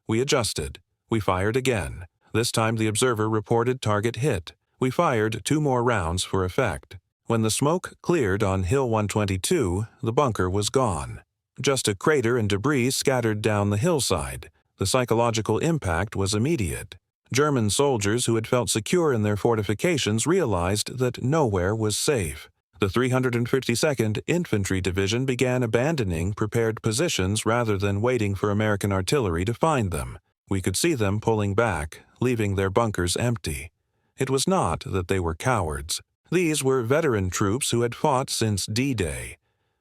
We adjusted. We fired again. This time the observer reported target hit. We fired 2 more rounds for effect. When the smoke cleared on Hill 122, the bunker was gone. Just a crater and debris scattered down the hillside. The psychological impact was immediate. German soldiers who had felt secure in their fortifications realized that nowhere was safe. The 352nd Infantry Division began abandoning prepared positions rather than waiting for American artillery to find them. We could see them pulling back, leaving their bunkers empty. It was not that they were cowards. These were veteran troops who had fought since D-Day.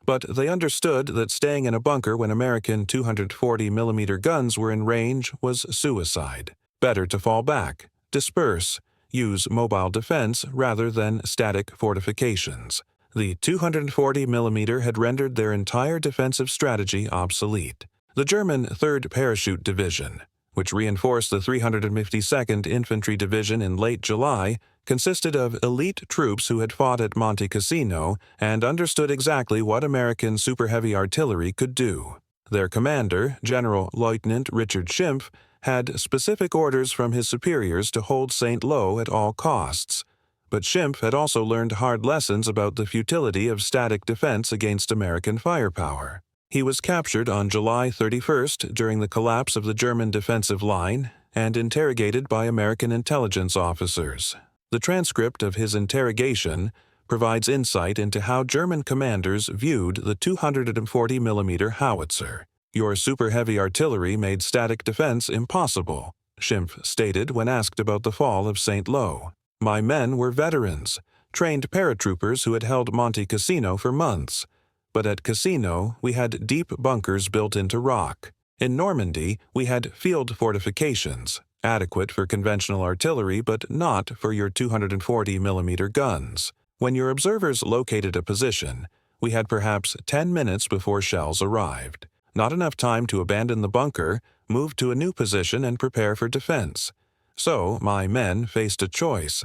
But they understood that staying in a bunker when American 240mm guns were in range was suicide. Better to fall back, disperse, use mobile defense rather than static fortifications. The 240mm had rendered their entire defensive strategy obsolete. The German 3rd Parachute Division, which reinforced the 352nd Infantry Division in late July, consisted of elite troops who had fought at Monte Cassino and understood exactly what American super-heavy artillery could do. Their commander, General Lieutenant Richard Schimpf, had specific orders from his superiors to hold St. Lo at all costs. But Schimpf had also learned hard lessons about the futility of static defense against American firepower. He was captured on July 31st during the collapse of the German defensive line and interrogated by American intelligence officers. The transcript of his interrogation provides insight into how German commanders viewed the 240mm howitzer. Your super-heavy artillery made static defense impossible, Schimpf stated when asked about the fall of St. Lo. My men were veterans, trained paratroopers who had held Monte Cassino for months. But at Cassino, we had deep bunkers built into rock. In Normandy, we had field fortifications, adequate for conventional artillery but not for your 240mm guns. When your observers located a position, we had perhaps 10 minutes before shells arrived. Not enough time to abandon the bunker, move to a new position, and prepare for defense. So my men faced a choice: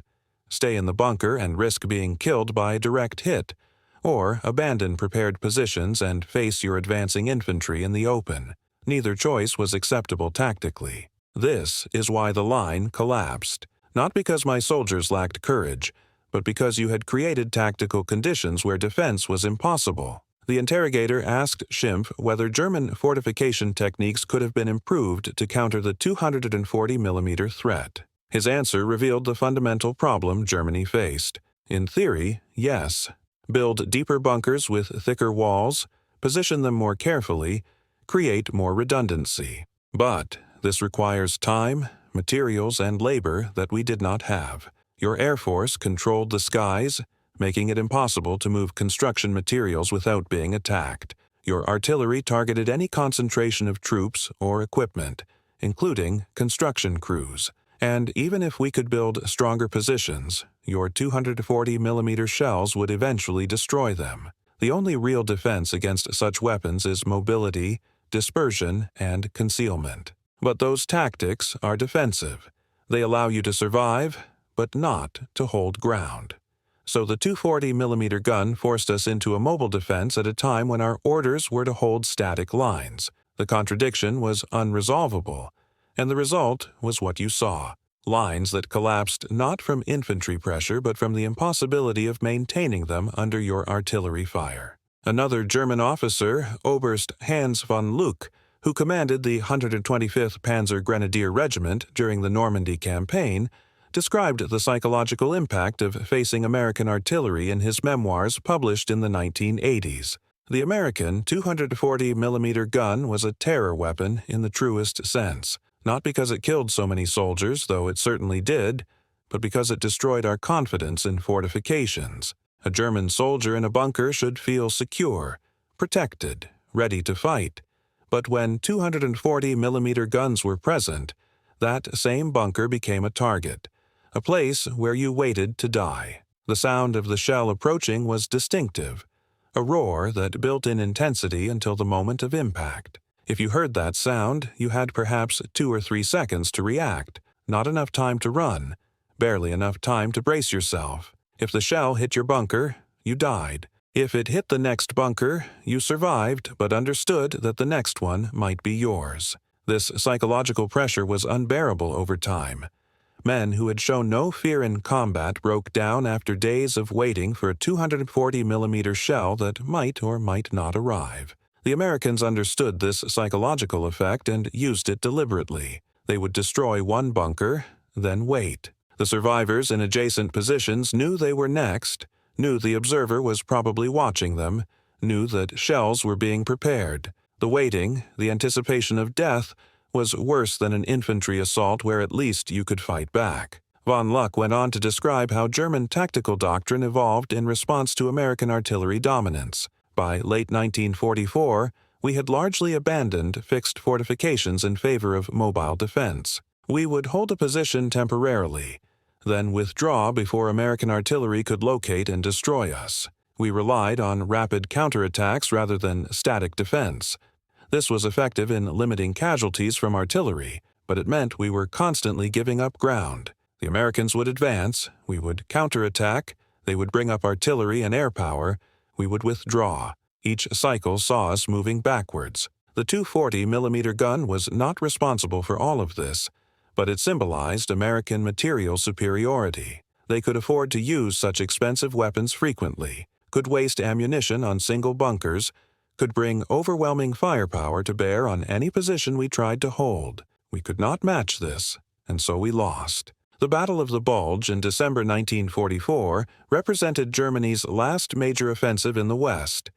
stay in the bunker and risk being killed by a direct hit, or abandon prepared positions and face your advancing infantry in the open. Neither choice was acceptable tactically. This is why the line collapsed, not because my soldiers lacked courage, but because you had created tactical conditions where defense was impossible. The interrogator asked Schimpf whether German fortification techniques could have been improved to counter the 240mm threat. His answer revealed the fundamental problem Germany faced. In theory, yes. Build deeper bunkers with thicker walls, position them more carefully, create more redundancy. But this requires time, materials, and labor that we did not have. Your Air Force controlled the skies, making it impossible to move construction materials without being attacked. Your artillery targeted any concentration of troops or equipment, including construction crews. And even if we could build stronger positions, your 240mm shells would eventually destroy them. The only real defense against such weapons is mobility, dispersion, and concealment. But those tactics are defensive. They allow you to survive, but not to hold ground. So the 240mm gun forced us into a mobile defense at a time when our orders were to hold static lines. The contradiction was unresolvable, and the result was what you saw. Lines that collapsed not from infantry pressure but from the impossibility of maintaining them under your artillery fire. Another German officer, Oberst Hans von Luck, who commanded the 125th Panzer Grenadier Regiment during the Normandy campaign, described the psychological impact of facing American artillery in his memoirs published in the 1980s. The American 240mm gun was a terror weapon in the truest sense, not because it killed so many soldiers, though it certainly did, but because it destroyed our confidence in fortifications. A German soldier in a bunker should feel secure, protected, ready to fight. But when 240mm guns were present, that same bunker became a target, a place where you waited to die. The sound of the shell approaching was distinctive, a roar that built in intensity until the moment of impact. If you heard that sound, you had perhaps 2 or 3 seconds to react, not enough time to run, barely enough time to brace yourself. If the shell hit your bunker, you died. If it hit the next bunker, you survived but understood that the next one might be yours. This psychological pressure was unbearable over time. Men who had shown no fear in combat broke down after days of waiting for a 240mm shell that might or might not arrive. The Americans understood this psychological effect and used it deliberately. They would destroy one bunker, then wait. The survivors in adjacent positions knew they were next, knew the observer was probably watching them, knew that shells were being prepared. The waiting, the anticipation of death, was worse than an infantry assault where at least you could fight back. Von Luck went on to describe how German tactical doctrine evolved in response to American artillery dominance. By late 1944, we had largely abandoned fixed fortifications in favor of mobile defense. We would hold a position temporarily, then withdraw before American artillery could locate and destroy us. We relied on rapid counterattacks rather than static defense. This was effective in limiting casualties from artillery, but it meant we were constantly giving up ground. The Americans would advance, we would counterattack, they would bring up artillery and air power, we would withdraw. Each cycle saw us moving backwards. The 240mm gun was not responsible for all of this, but it symbolized American material superiority. They could afford to use such expensive weapons frequently, could waste ammunition on single bunkers, could bring overwhelming firepower to bear on any position we tried to hold. We could not match this, and so we lost. The Battle of the Bulge in December 1944 represented Germany's last major offensive in the West,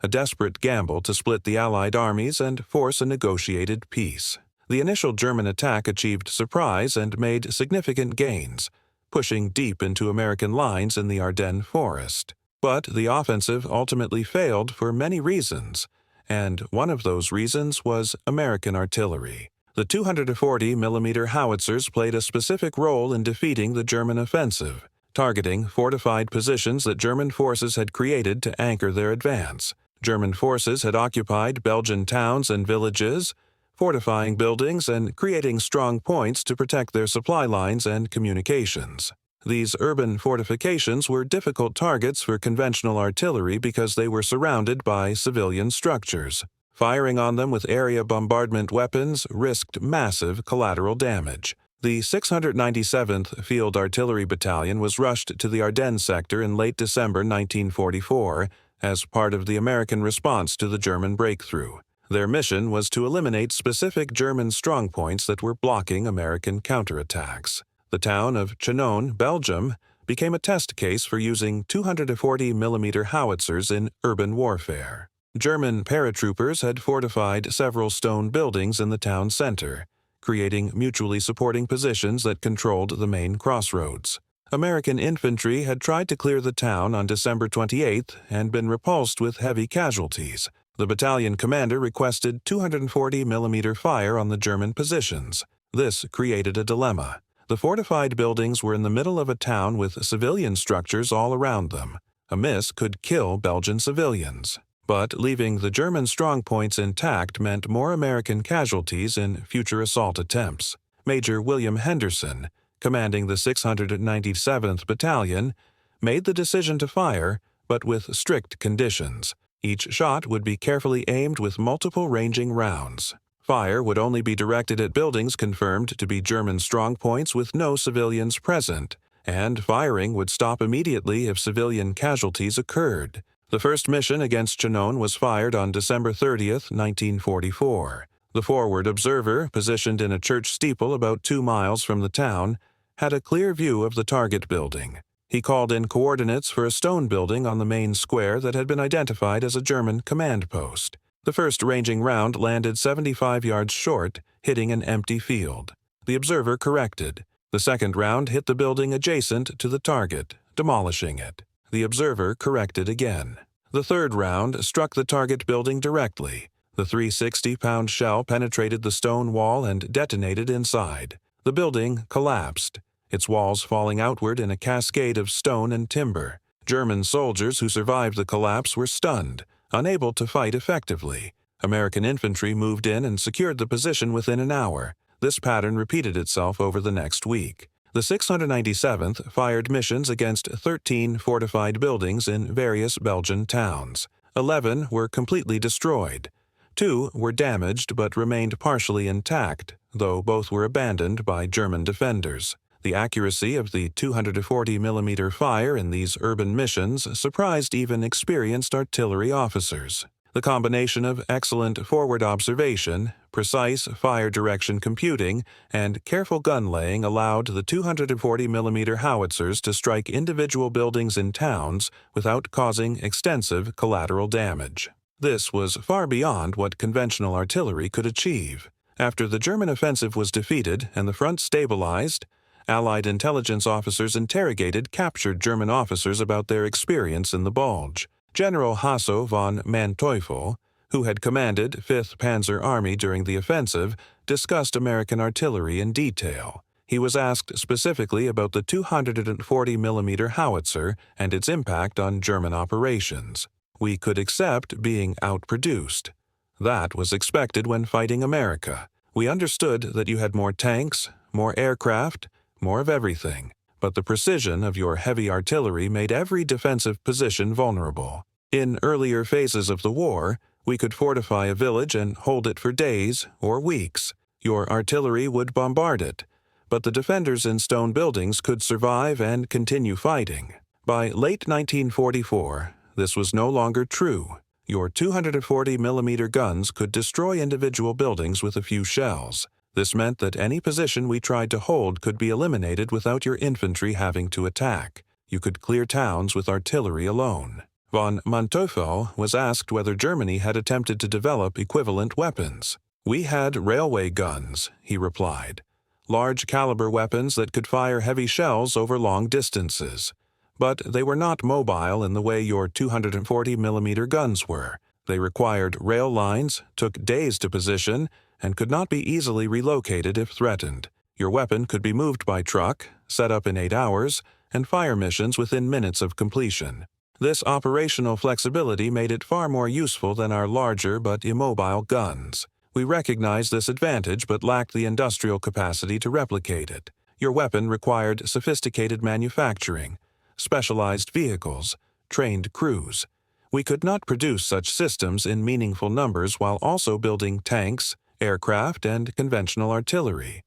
a desperate gamble to split the Allied armies and force a negotiated peace. The initial German attack achieved surprise and made significant gains, pushing deep into American lines in the Ardennes forest. But the offensive ultimately failed for many reasons, and one of those reasons was American artillery. The 240mm howitzers played a specific role in defeating the German offensive, targeting fortified positions that German forces had created to anchor their advance. German forces had occupied Belgian towns and villages, fortifying buildings and creating strong points to protect their supply lines and communications. These urban fortifications were difficult targets for conventional artillery because they were surrounded by civilian structures. Firing on them with area bombardment weapons risked massive collateral damage. The 697th Field Artillery Battalion was rushed to the Ardennes sector in late December 1944 as part of the American response to the German breakthrough. Their mission was to eliminate specific German strongpoints that were blocking American counterattacks. The town of Chinon, Belgium, became a test case for using 240mm howitzers in urban warfare. German paratroopers had fortified several stone buildings in the town center, creating mutually supporting positions that controlled the main crossroads. American infantry had tried to clear the town on December 28th and been repulsed with heavy casualties. The battalion commander requested 240mm fire on the German positions. This created a dilemma. The fortified buildings were in the middle of a town with civilian structures all around them. A miss could kill Belgian civilians. But leaving the German strongpoints intact meant more American casualties in future assault attempts. Major William Henderson, commanding the 697th Battalion, made the decision to fire, but with strict conditions. Each shot would be carefully aimed with multiple ranging rounds. Fire would only be directed at buildings confirmed to be German strongpoints with no civilians present, and firing would stop immediately if civilian casualties occurred. The first mission against Chinon was fired on December 30th, 1944. The forward observer, positioned in a church steeple about 2 miles from the town, had a clear view of the target building. He called in coordinates for a stone building on the main square that had been identified as a German command post. The first ranging round landed 75 yards short, hitting an empty field. The observer corrected. The second round hit the building adjacent to the target, demolishing it. The observer corrected again. The third round struck the target building directly. The 360-pound shell penetrated the stone wall and detonated inside. The building collapsed, its walls falling outward in a cascade of stone and timber. German soldiers who survived the collapse were stunned, unable to fight effectively. American infantry moved in and secured the position within an hour. This pattern repeated itself over the next week. The 697th fired missions against 13 fortified buildings in various Belgian towns. 11 were completely destroyed. 2 were damaged but remained partially intact, though both were abandoned by German defenders. The accuracy of the 240mm fire in these urban missions surprised even experienced artillery officers. The combination of excellent forward observation, precise fire direction computing, and careful gun laying allowed the 240mm howitzers to strike individual buildings in towns without causing extensive collateral damage. This was far beyond what conventional artillery could achieve. After the German offensive was defeated and the front stabilized, Allied intelligence officers interrogated captured German officers about their experience in the Bulge. General Hasso von Manteuffel, who had commanded 5th Panzer Army during the offensive, discussed American artillery in detail. He was asked specifically about the 240mm howitzer and its impact on German operations. We could accept being outproduced. That was expected when fighting America. We understood that you had more tanks, more aircraft, more of everything. But the precision of your heavy artillery made every defensive position vulnerable. In earlier phases of the war, we could fortify a village and hold it for days or weeks. Your artillery would bombard it, but the defenders in stone buildings could survive and continue fighting. By late 1944, this was no longer true. Your 240mm guns could destroy individual buildings with a few shells. This meant that any position we tried to hold could be eliminated without your infantry having to attack. You could clear towns with artillery alone. Von Manteuffel was asked whether Germany had attempted to develop equivalent weapons. We had railway guns, he replied. Large-caliber weapons that could fire heavy shells over long distances. But they were not mobile in the way your 240mm guns were. They required rail lines, took days to position, and could not be easily relocated if threatened. Your weapon could be moved by truck, set up in 8 hours, and fire missions within minutes of completion. This operational flexibility made it far more useful than our larger but immobile guns. We recognized this advantage but lacked the industrial capacity to replicate it. Your weapon required sophisticated manufacturing, specialized vehicles, trained crews. We could not produce such systems in meaningful numbers while also building tanks, aircraft, and conventional artillery.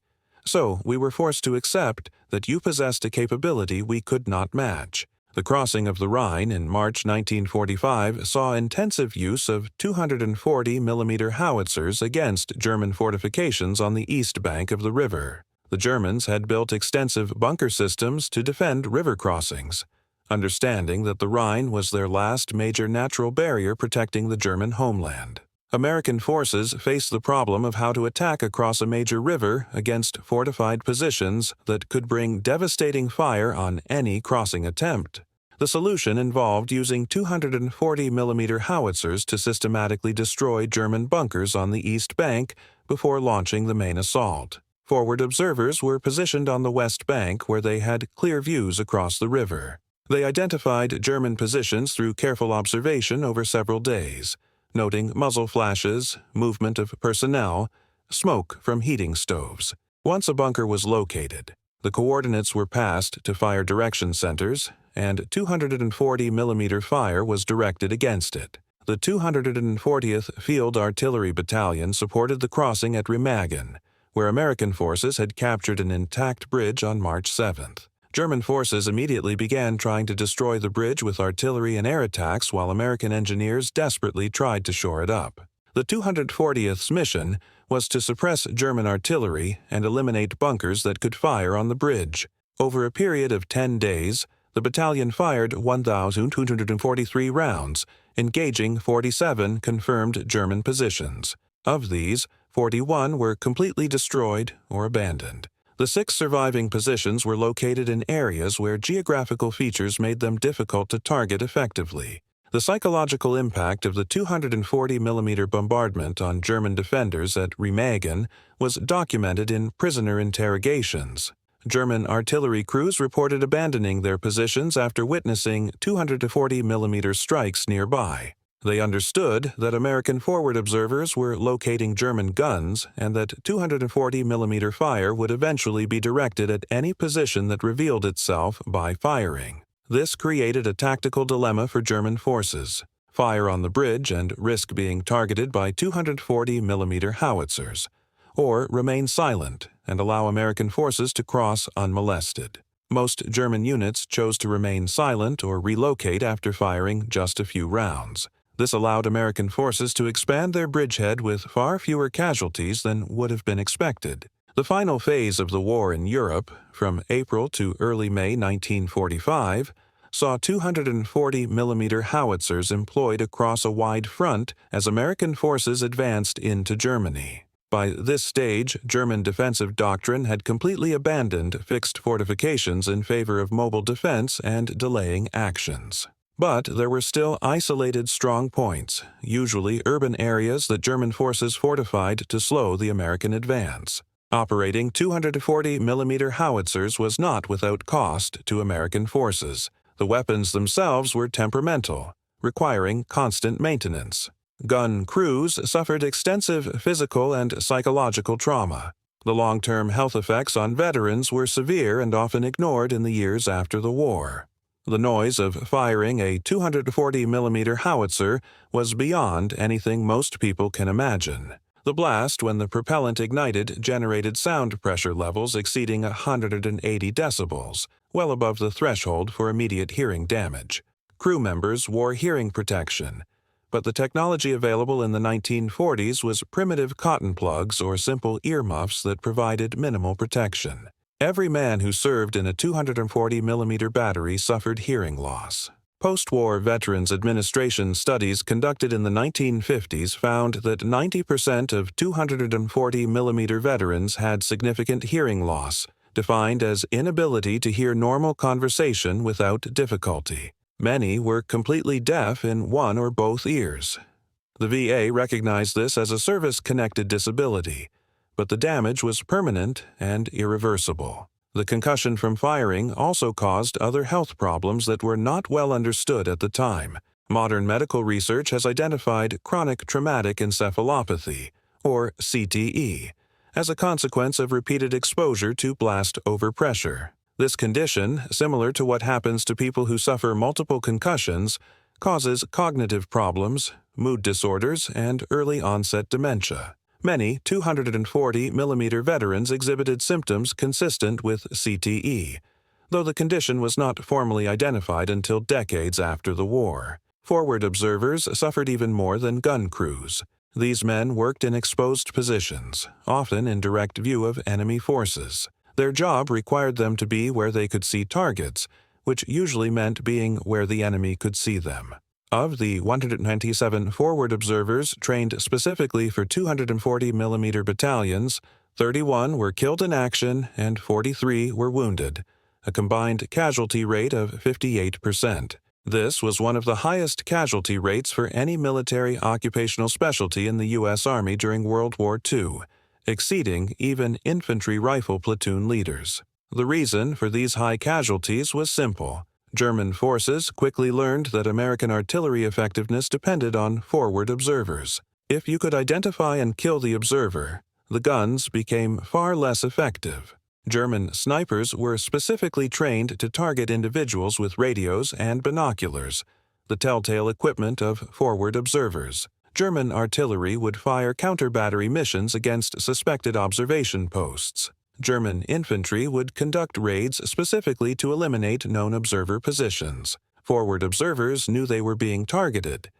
So we were forced to accept that you possessed a capability we could not match. The crossing of the Rhine in March 1945 saw intensive use of 240mm howitzers against German fortifications on the east bank of the river. The Germans had built extensive bunker systems to defend river crossings, understanding that the Rhine was their last major natural barrier protecting the German homeland. American forces faced the problem of how to attack across a major river against fortified positions that could bring devastating fire on any crossing attempt. The solution involved using 240mm howitzers to systematically destroy German bunkers on the east bank before launching the main assault. Forward observers were positioned on the west bank where they had clear views across the river. They identified German positions through careful observation over several days, noting muzzle flashes, movement of personnel, smoke from heating stoves. Once a bunker was located, the coordinates were passed to fire direction centers, and 240mm fire was directed against it. The 240th Field Artillery Battalion supported the crossing at Remagen, where American forces had captured an intact bridge on March 7th. German forces immediately began trying to destroy the bridge with artillery and air attacks while American engineers desperately tried to shore it up. The 240th's mission was to suppress German artillery and eliminate bunkers that could fire on the bridge. Over a period of 10 days, the battalion fired 1,243 rounds, engaging 47 confirmed German positions. Of these, 41 were completely destroyed or abandoned. The 6 surviving positions were located in areas where geographical features made them difficult to target effectively. The psychological impact of the 240mm bombardment on German defenders at Remagen was documented in prisoner interrogations. German artillery crews reported abandoning their positions after witnessing 240mm strikes nearby. They understood that American forward observers were locating German guns and that 240mm fire would eventually be directed at any position that revealed itself by firing. This created a tactical dilemma for German forces: fire on the bridge and risk being targeted by 240mm howitzers, or remain silent and allow American forces to cross unmolested. Most German units chose to remain silent or relocate after firing just a few rounds. This allowed American forces to expand their bridgehead with far fewer casualties than would have been expected. The final phase of the war in Europe, from April to early May 1945, saw 240mm howitzers employed across a wide front as American forces advanced into Germany. By this stage, German defensive doctrine had completely abandoned fixed fortifications in favor of mobile defense and delaying actions. But there were still isolated strong points, usually urban areas that German forces fortified to slow the American advance. Operating 240mm howitzers was not without cost to American forces. The weapons themselves were temperamental, requiring constant maintenance. Gun crews suffered extensive physical and psychological trauma. The long-term health effects on veterans were severe and often ignored in the years after the war. The noise of firing a 240mm howitzer was beyond anything most people can imagine. The blast, when the propellant ignited, generated sound pressure levels exceeding 180 decibels, well above the threshold for immediate hearing damage. Crew members wore hearing protection, but the technology available in the 1940s was primitive cotton plugs or simple earmuffs that provided minimal protection. Every man who served in a 240mm battery suffered hearing loss. Post-war Veterans Administration studies conducted in the 1950s found that 90% of 240mm veterans had significant hearing loss, defined as inability to hear normal conversation without difficulty. Many were completely deaf in one or both ears. The VA recognized this as a service-connected disability, but the damage was permanent and irreversible. The concussion from firing also caused other health problems that were not well understood at the time. Modern medical research has identified chronic traumatic encephalopathy, or CTE, as a consequence of repeated exposure to blast overpressure. This condition, similar to what happens to people who suffer multiple concussions, causes cognitive problems, mood disorders, and early-onset dementia. Many 240mm veterans exhibited symptoms consistent with CTE, though the condition was not formally identified until decades after the war. Forward observers suffered even more than gun crews. These men worked in exposed positions, often in direct view of enemy forces. Their job required them to be where they could see targets, which usually meant being where the enemy could see them. Of the 197 forward observers trained specifically for 240mm battalions, 31 were killed in action and 43 were wounded, a combined casualty rate of 58%. This was one of the highest casualty rates for any military occupational specialty in the U.S. Army during World War II, exceeding even infantry rifle platoon leaders. The reason for these high casualties was simple. German forces quickly learned that American artillery effectiveness depended on forward observers. If you could identify and kill the observer, the guns became far less effective. German snipers were specifically trained to target individuals with radios and binoculars, the telltale equipment of forward observers. German artillery would fire counter-battery missions against suspected observation posts. German infantry would conduct raids specifically to eliminate known observer positions. Forward observers knew they were being targeted.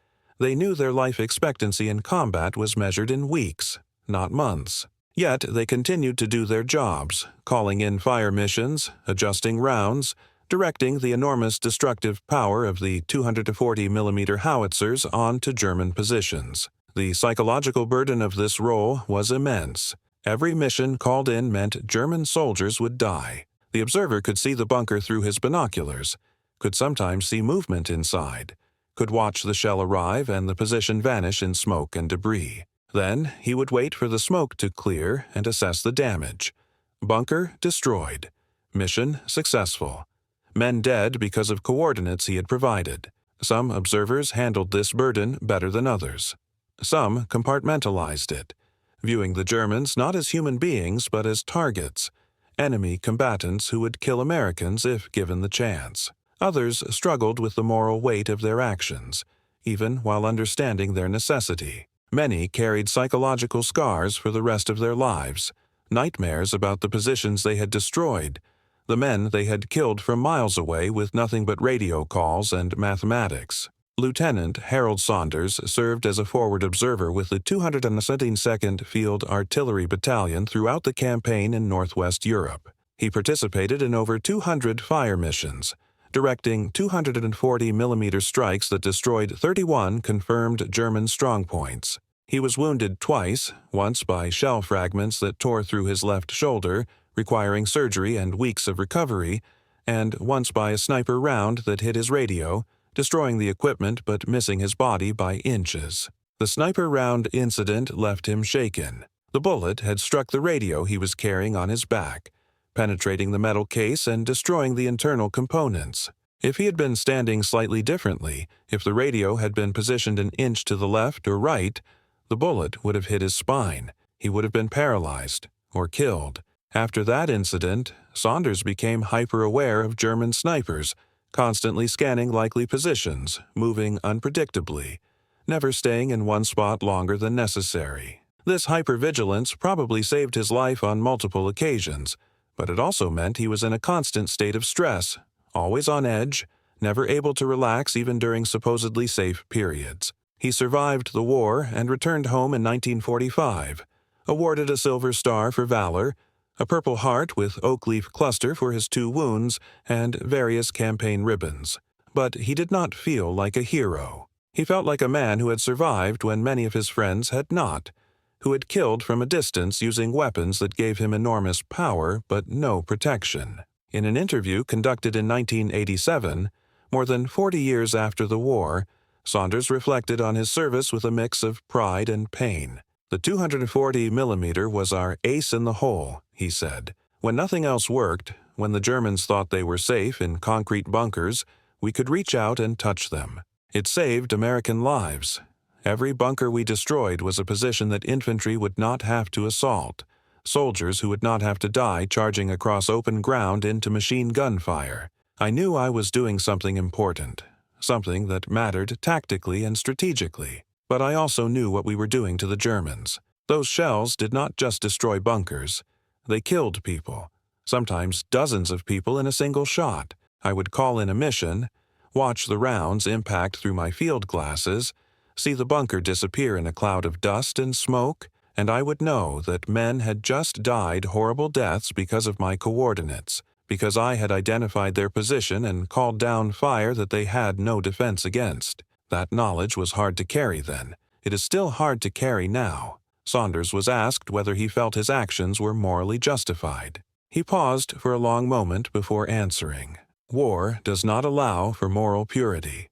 They knew their life expectancy in combat was measured in weeks, not months. Yet they continued to do their jobs, calling in fire missions, adjusting rounds, directing the enormous destructive power of the 240mm howitzers onto German positions. The psychological burden of this role was immense. Every mission called in meant German soldiers would die. The observer could see the bunker through his binoculars, could sometimes see movement inside, could watch the shell arrive and the position vanish in smoke and debris. Then he would wait for the smoke to clear and assess the damage. Bunker destroyed. Mission successful. Men dead because of coordinates he had provided. Some observers handled this burden better than others. Some compartmentalized it, viewing the Germans not as human beings but as targets, enemy combatants who would kill Americans if given the chance. Others struggled with the moral weight of their actions, even while understanding their necessity. Many carried psychological scars for the rest of their lives, nightmares about the positions they had destroyed, the men they had killed from miles away with nothing but radio calls and mathematics. Lieutenant Harold Saunders served as a forward observer with the 272nd Field Artillery Battalion throughout the campaign in Northwest Europe. He participated in over 200 fire missions, directing 240mm strikes that destroyed 31 confirmed German strongpoints. He was wounded twice, once by shell fragments that tore through his left shoulder, requiring surgery and weeks of recovery, and once by a sniper round that hit his radio, destroying the equipment but missing his body by inches. The sniper round incident left him shaken. The bullet had struck the radio he was carrying on his back, penetrating the metal case and destroying the internal components. If he had been standing slightly differently, if the radio had been positioned an inch to the left or right, the bullet would have hit his spine. He would have been paralyzed or killed. After that incident, Saunders became hyper-aware of German snipers, constantly scanning likely positions, moving unpredictably, never staying in one spot longer than necessary. This hypervigilance probably saved his life on multiple occasions, but it also meant he was in a constant state of stress, always on edge, never able to relax even during supposedly safe periods. He survived the war and returned home in 1945, awarded a Silver Star for valor, a Purple Heart with oak leaf cluster for his 2 wounds, and various campaign ribbons. But he did not feel like a hero. He felt like a man who had survived when many of his friends had not, who had killed from a distance using weapons that gave him enormous power but no protection. In an interview conducted in 1987, more than 40 years after the war, Saunders reflected on his service with a mix of pride and pain. The 240mm was our ace in the hole, he said. When nothing else worked, when the Germans thought they were safe in concrete bunkers, we could reach out and touch them. It saved American lives. Every bunker we destroyed was a position that infantry would not have to assault, soldiers who would not have to die charging across open ground into machine gun fire. I knew I was doing something important, something that mattered tactically and strategically. But I also knew what we were doing to the Germans. Those shells did not just destroy bunkers. They killed people, sometimes dozens of people in a single shot. I would call in a mission, watch the rounds impact through my field glasses, see the bunker disappear in a cloud of dust and smoke, and I would know that men had just died horrible deaths because of my coordinates, because I had identified their position and called down fire that they had no defense against. That knowledge was hard to carry then. It is still hard to carry now. Saunders was asked whether he felt his actions were morally justified. He paused for a long moment before answering. War does not allow for moral purity.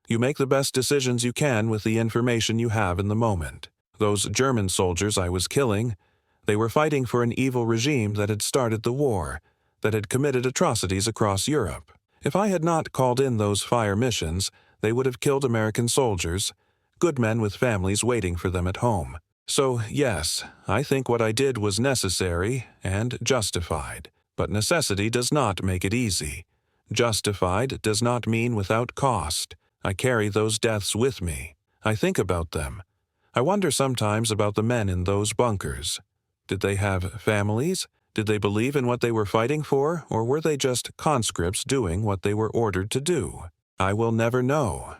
You make the best decisions you can with the information you have in the moment. Those German soldiers I was killing, they were fighting for an evil regime that had started the war, that had committed atrocities across Europe. If I had not called in those fire missions, they would have killed American soldiers, good men with families waiting for them at home. So, yes, I think what I did was necessary and justified. But necessity does not make it easy. Justified does not mean without cost. I carry those deaths with me. I think about them. I wonder sometimes about the men in those bunkers. Did they have families? Did they believe in what they were fighting for, or were they just conscripts doing what they were ordered to do? I will never know,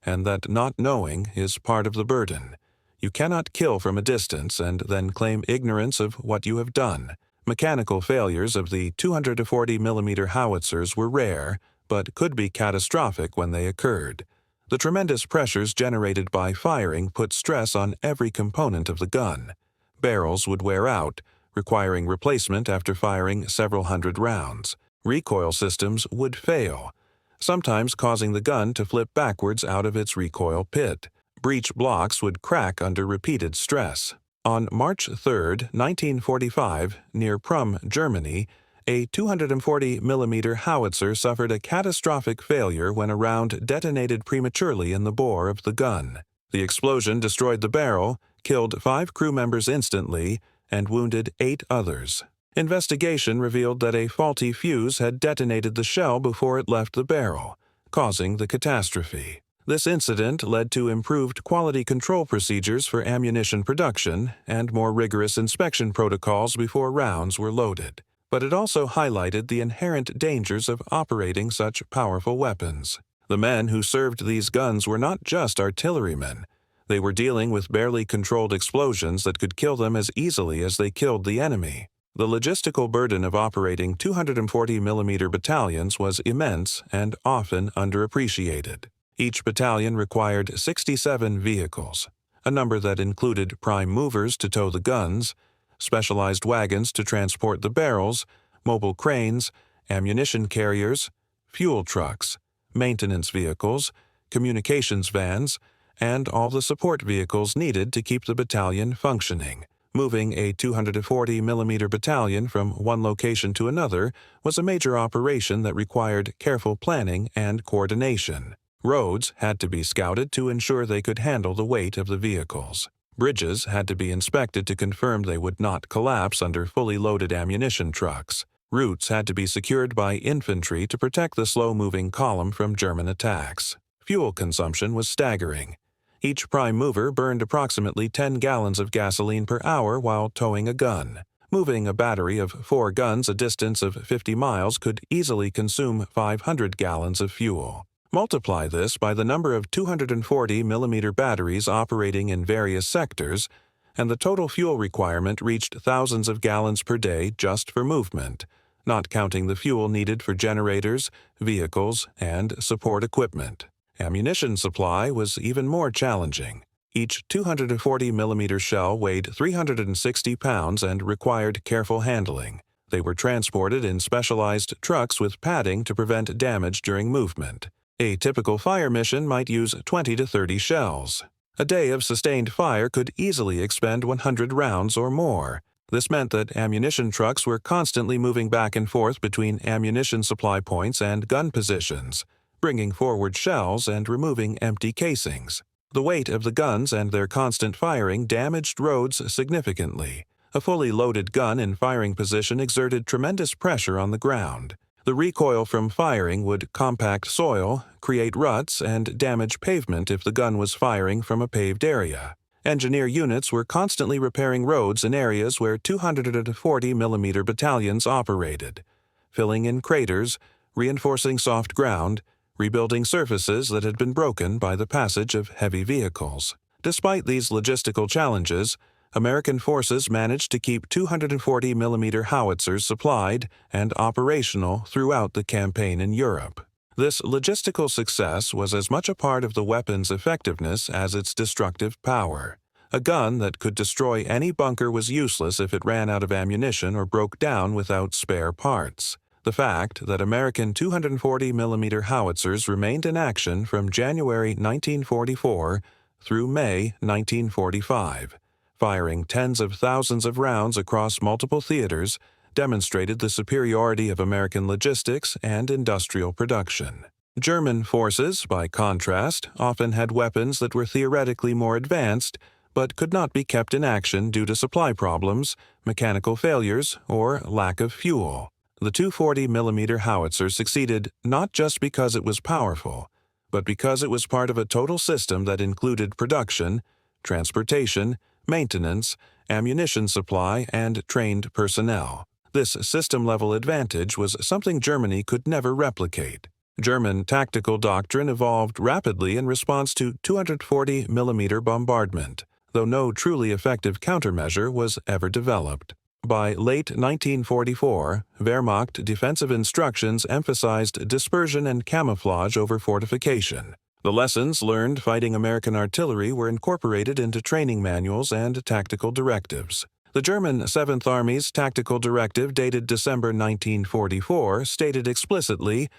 and that not knowing is part of the burden. You cannot kill from a distance and then claim ignorance of what you have done. Mechanical failures of the 240 mm howitzers were rare, but could be catastrophic when they occurred. The tremendous pressures generated by firing put stress on every component of the gun. Barrels would wear out, requiring replacement after firing several hundred rounds. Recoil systems would fail, sometimes causing the gun to flip backwards out of its recoil pit. Breech blocks would crack under repeated stress. On March 3, 1945, near Prüm, Germany, a 240 mm howitzer suffered a catastrophic failure when a round detonated prematurely in the bore of the gun. The explosion destroyed the barrel, killed 5 crew members instantly, and wounded 8 others. Investigation revealed that a faulty fuse had detonated the shell before it left the barrel, causing the catastrophe. This incident led to improved quality control procedures for ammunition production and more rigorous inspection protocols before rounds were loaded. But it also highlighted the inherent dangers of operating such powerful weapons. The men who served these guns were not just artillerymen. They were dealing with barely controlled explosions that could kill them as easily as they killed the enemy. The logistical burden of operating 240 mm battalions was immense and often underappreciated. Each battalion required 67 vehicles, a number that included prime movers to tow the guns, specialized wagons to transport the barrels, mobile cranes, ammunition carriers, fuel trucks, maintenance vehicles, communications vans, and all the support vehicles needed to keep the battalion functioning. Moving a 240 mm battalion from one location to another was a major operation that required careful planning and coordination. Roads had to be scouted to ensure they could handle the weight of the vehicles. Bridges had to be inspected to confirm they would not collapse under fully loaded ammunition trucks. Routes had to be secured by infantry to protect the slow-moving column from German attacks. Fuel consumption was staggering. Each prime mover burned approximately 10 gallons of gasoline per hour while towing a gun. Moving a battery of 4 guns a distance of 50 miles could easily consume 500 gallons of fuel. Multiply this by the number of 240 mm batteries operating in various sectors, and the total fuel requirement reached thousands of gallons per day just for movement, not counting the fuel needed for generators, vehicles, and support equipment. Ammunition supply was even more challenging. Each 240 mm shell weighed 360 pounds and required careful handling. They were transported in specialized trucks with padding to prevent damage during movement. A typical fire mission might use 20 to 30 shells. A day of sustained fire could easily expend 100 rounds or more. This meant that ammunition trucks were constantly moving back and forth between ammunition supply points and gun positions, bringing forward shells and removing empty casings. The weight of the guns and their constant firing damaged roads significantly. A fully loaded gun in firing position exerted tremendous pressure on the ground. The recoil from firing would compact soil, create ruts, and damage pavement if the gun was firing from a paved area. Engineer units were constantly repairing roads in areas where 240 mm battalions operated, filling in craters, reinforcing soft ground, rebuilding surfaces that had been broken by the passage of heavy vehicles. Despite these logistical challenges, American forces managed to keep 240 mm howitzers supplied and operational throughout the campaign in Europe. This logistical success was as much a part of the weapon's effectiveness as its destructive power. A gun that could destroy any bunker was useless if it ran out of ammunition or broke down without spare parts. The fact that American 240 mm howitzers remained in action from January 1944 through May 1945, firing tens of thousands of rounds across multiple theaters, demonstrated the superiority of American logistics and industrial production. German forces, by contrast, often had weapons that were theoretically more advanced, but could not be kept in action due to supply problems, mechanical failures, or lack of fuel. The 240 mm howitzer succeeded not just because it was powerful, but because it was part of a total system that included production, transportation, maintenance, ammunition supply, and trained personnel. This system-level advantage was something Germany could never replicate. German tactical doctrine evolved rapidly in response to 240 mm bombardment. though no truly effective countermeasure was ever developed. By late 1944, Wehrmacht defensive instructions emphasized dispersion and camouflage over fortification. The lessons learned fighting American artillery were incorporated into training manuals and tactical directives. The German 7th Army's tactical directive dated December 1944 stated explicitly,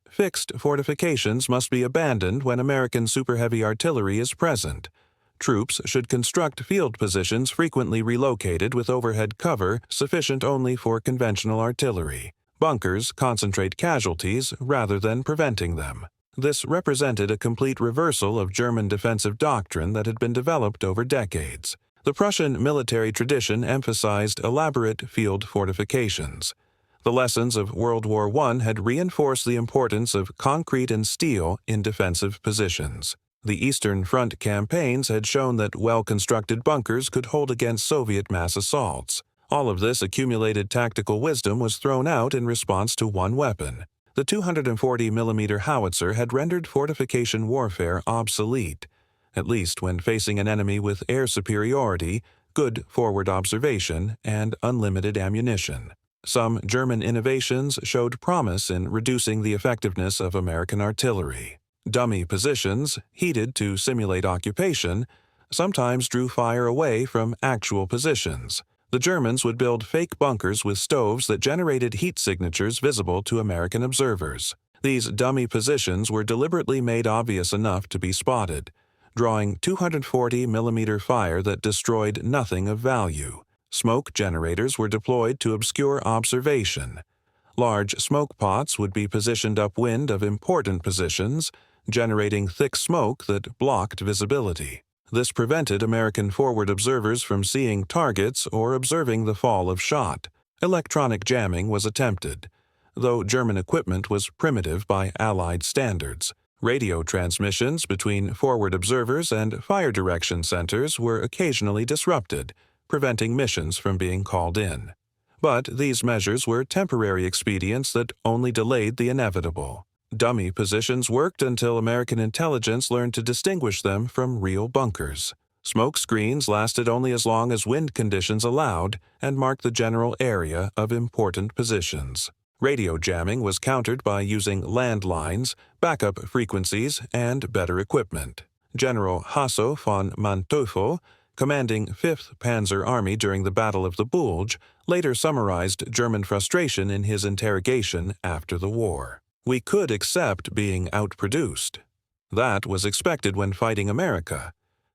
"Fixed fortifications must be abandoned when American super-heavy artillery is present. Troops should construct field positions frequently relocated with overhead cover sufficient only for conventional artillery. Bunkers concentrate casualties rather than preventing them." This represented a complete reversal of German defensive doctrine that had been developed over decades. The Prussian military tradition emphasized elaborate field fortifications. The lessons of World War I had reinforced the importance of concrete and steel in defensive positions. The Eastern Front campaigns had shown that well-constructed bunkers could hold against Soviet mass assaults. All of this accumulated tactical wisdom was thrown out in response to one weapon. The 240mm howitzer had rendered fortification warfare obsolete, at least when facing an enemy with air superiority, good forward observation, and unlimited ammunition. Some German innovations showed promise in reducing the effectiveness of American artillery. Dummy positions, heated to simulate occupation, sometimes drew fire away from actual positions. The Germans would build fake bunkers with stoves that generated heat signatures visible to American observers. These dummy positions were deliberately made obvious enough to be spotted, drawing 240mm fire that destroyed nothing of value. Smoke generators were deployed to obscure observation. Large smoke pots would be positioned upwind of important positions, generating thick smoke that blocked visibility. This prevented American forward observers from seeing targets or observing the fall of shot. Electronic jamming was attempted, though German equipment was primitive by Allied standards. Radio transmissions between forward observers and fire direction centers were occasionally disrupted, preventing missions from being called in. But these measures were temporary expedients that only delayed the inevitable. Dummy positions worked until American intelligence learned to distinguish them from real bunkers. Smoke screens lasted only as long as wind conditions allowed and marked the general area of important positions. Radio jamming was countered by using landlines, backup frequencies, and better equipment. General Hasso von Manteuffel, commanding 5th Panzer Army during the Battle of the Bulge, later summarized German frustration in his interrogation after the war. "We could accept being outproduced. That was expected when fighting America.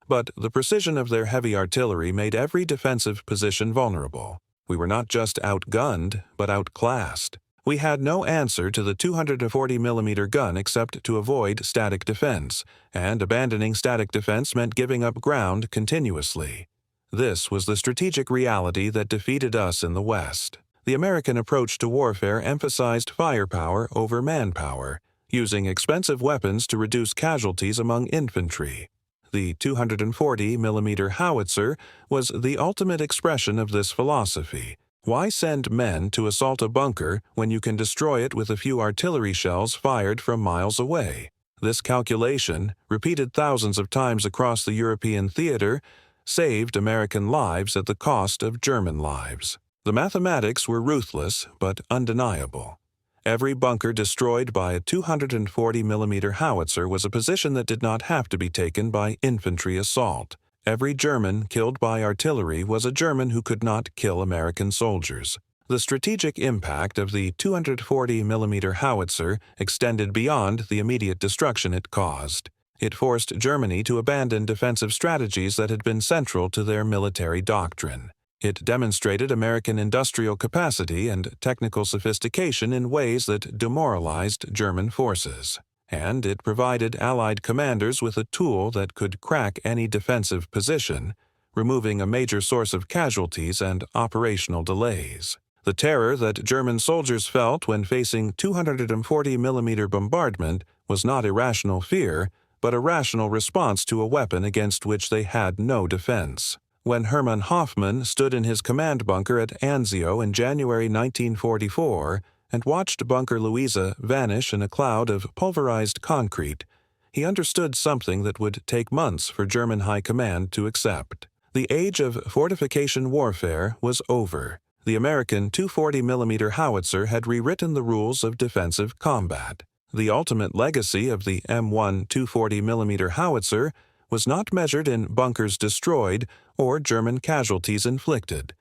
But the precision of their heavy artillery made every defensive position vulnerable. We were not just outgunned, but outclassed. We had no answer to the 240mm gun except to avoid static defense, and abandoning static defense meant giving up ground continuously. This was the strategic reality that defeated us in the West. The American approach to warfare emphasized firepower over manpower, using expensive weapons to reduce casualties among infantry. The 240mm howitzer was the ultimate expression of this philosophy. Why send men to assault a bunker when you can destroy it with a few artillery shells fired from miles away? This calculation, repeated thousands of times across the European theater, saved American lives at the cost of German lives. The mathematics were ruthless but undeniable. Every bunker destroyed by a 240mm howitzer was a position that did not have to be taken by infantry assault. Every German killed by artillery was a German who could not kill American soldiers. The strategic impact of the 240mm howitzer extended beyond the immediate destruction it caused. It forced Germany to abandon defensive strategies that had been central to their military doctrine. It demonstrated American industrial capacity and technical sophistication in ways that demoralized German forces. And it provided Allied commanders with a tool that could crack any defensive position, removing a major source of casualties and operational delays. The terror that German soldiers felt when facing 240mm bombardment was not irrational fear, but a rational response to a weapon against which they had no defense. When Hermann Hoffmann stood in his command bunker at Anzio in January 1944 and watched Bunker Luisa vanish in a cloud of pulverized concrete, he understood something that would take months for German high command to accept. The age of fortification warfare was over. The American 240mm howitzer had rewritten the rules of defensive combat. The ultimate legacy of the M1 240mm howitzer was not measured in bunkers destroyed or German casualties inflicted,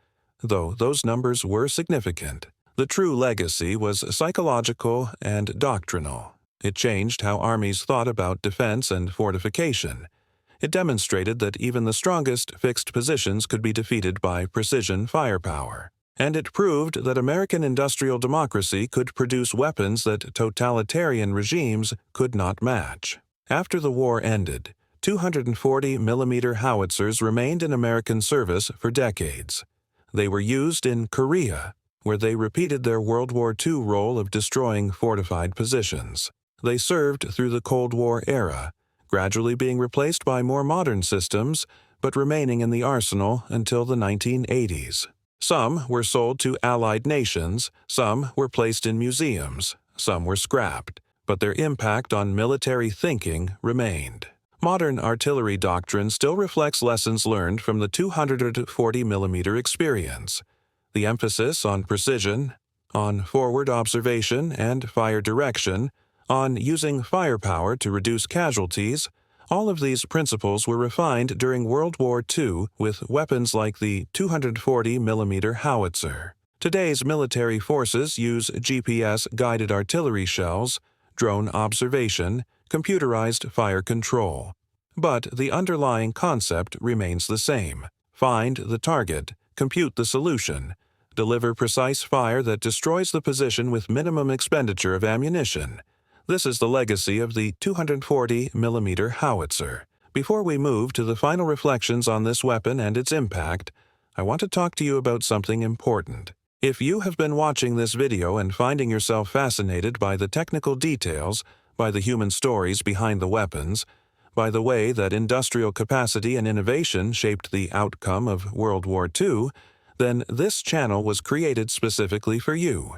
though those numbers were significant. The true legacy was psychological and doctrinal. It changed how armies thought about defense and fortification. It demonstrated that even the strongest fixed positions could be defeated by precision firepower. And it proved that American industrial democracy could produce weapons that totalitarian regimes could not match. After the war ended, 240mm howitzers remained in American service for decades. They were used in Korea, where they repeated their World War II role of destroying fortified positions. They served through the Cold War era, gradually being replaced by more modern systems, but remaining in the arsenal until the 1980s. Some were sold to Allied nations, some were placed in museums, some were scrapped, but their impact on military thinking remained. Modern artillery doctrine still reflects lessons learned from the 240mm experience. The emphasis on precision, on forward observation and fire direction, on using firepower to reduce casualties, all of these principles were refined during World War II with weapons like the 240mm howitzer. Today's military forces use GPS-guided artillery shells, drone observation, computerized fire control. But the underlying concept remains the same. Find the target, compute the solution, deliver precise fire that destroys the position with minimum expenditure of ammunition. This is the legacy of the 240mm howitzer. Before we move to the final reflections on this weapon and its impact, I want to talk to you about something important. If you have been watching this video and finding yourself fascinated by the technical details, by the human stories behind the weapons, by the way that industrial capacity and innovation shaped the outcome of World War II, then this channel was created specifically for you.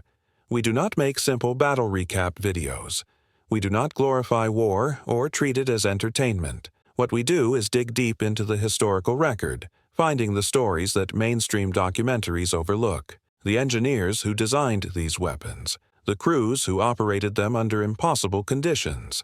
We do not make simple battle recap videos. We do not glorify war or treat it as entertainment. What we do is dig deep into the historical record, finding the stories that mainstream documentaries overlook, the engineers who designed these weapons, the crews who operated them under impossible conditions,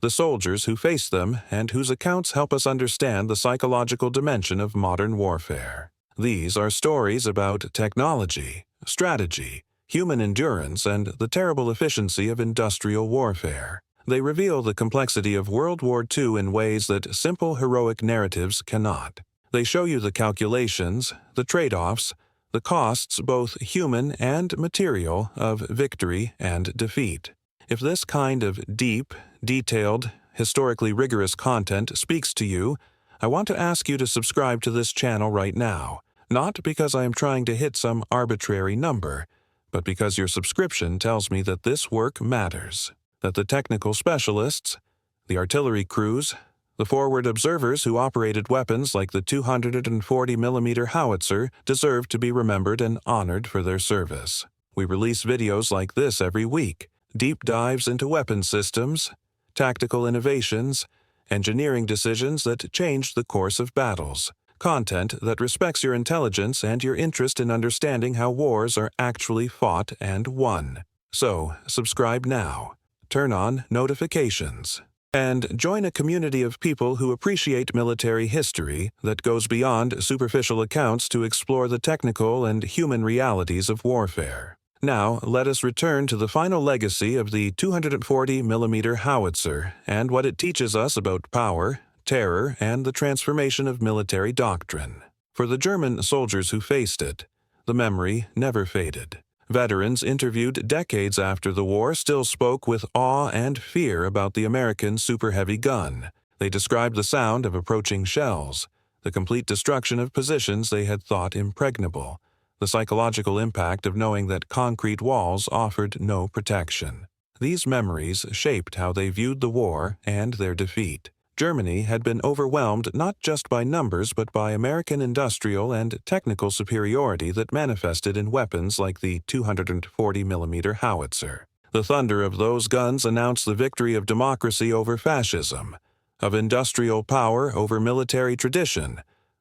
the soldiers who faced them and whose accounts help us understand the psychological dimension of modern warfare. These are stories about technology, strategy, human endurance, and the terrible efficiency of industrial warfare. They reveal the complexity of World War II in ways that simple heroic narratives cannot. They show you the calculations, the trade-offs, the costs, both human and material, of victory and defeat. If this kind of deep, detailed, historically rigorous content speaks to you, I want to ask you to subscribe to this channel right now, not because I am trying to hit some arbitrary number, but because your subscription tells me that this work matters, that the technical specialists, the artillery crews, the forward observers who operated weapons like the 240mm howitzer deserve to be remembered and honored for their service. We release videos like this every week, deep dives into weapon systems, tactical innovations, engineering decisions that changed the course of battles, content that respects your intelligence and your interest in understanding how wars are actually fought and won. So, subscribe now, turn on notifications, and join a community of people who appreciate military history that goes beyond superficial accounts to explore the technical and human realities of warfare. Now, let us return to the final legacy of the 240mm howitzer and what it teaches us about power, terror, and the transformation of military doctrine. For the German soldiers who faced it, the memory never faded. Veterans interviewed decades after the war still spoke with awe and fear about the American Super Heavy gun. They described the sound of approaching shells, the complete destruction of positions they had thought impregnable, the psychological impact of knowing that concrete walls offered no protection. These memories shaped how they viewed the war and their defeat. Germany had been overwhelmed not just by numbers but by American industrial and technical superiority that manifested in weapons like the 240mm howitzer. The thunder of those guns announced the victory of democracy over fascism, of industrial power over military tradition,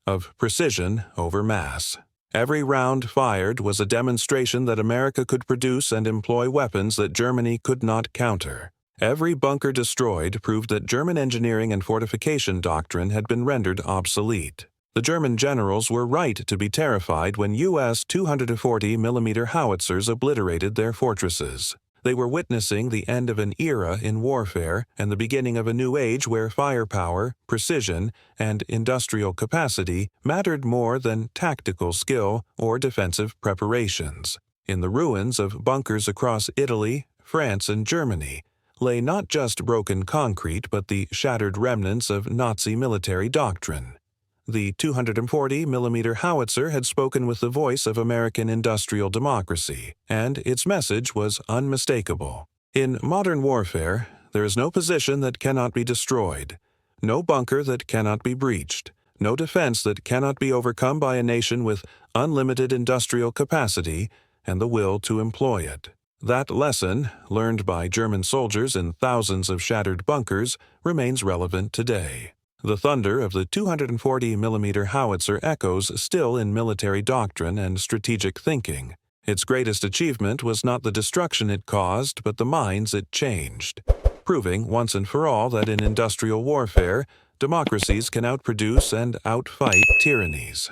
of precision over mass. Every round fired was a demonstration that America could produce and employ weapons that Germany could not counter. Every bunker destroyed proved that German engineering and fortification doctrine had been rendered obsolete. The German generals were right to be terrified when U.S. 240mm howitzers obliterated their fortresses. They were witnessing the end of an era in warfare and the beginning of a new age where firepower, precision, and industrial capacity mattered more than tactical skill or defensive preparations. In the ruins of bunkers across Italy, France, and Germany lay not just broken concrete but the shattered remnants of Nazi military doctrine. The 240mm howitzer had spoken with the voice of American industrial democracy, and its message was unmistakable. In modern warfare, there is no position that cannot be destroyed, no bunker that cannot be breached, no defense that cannot be overcome by a nation with unlimited industrial capacity and the will to employ it. That lesson, learned by German soldiers in thousands of shattered bunkers, remains relevant today. The thunder of the 240mm howitzer echoes still in military doctrine and strategic thinking. Its greatest achievement was not the destruction it caused, but the minds it changed, proving once and for all that in industrial warfare, democracies can outproduce and outfight tyrannies.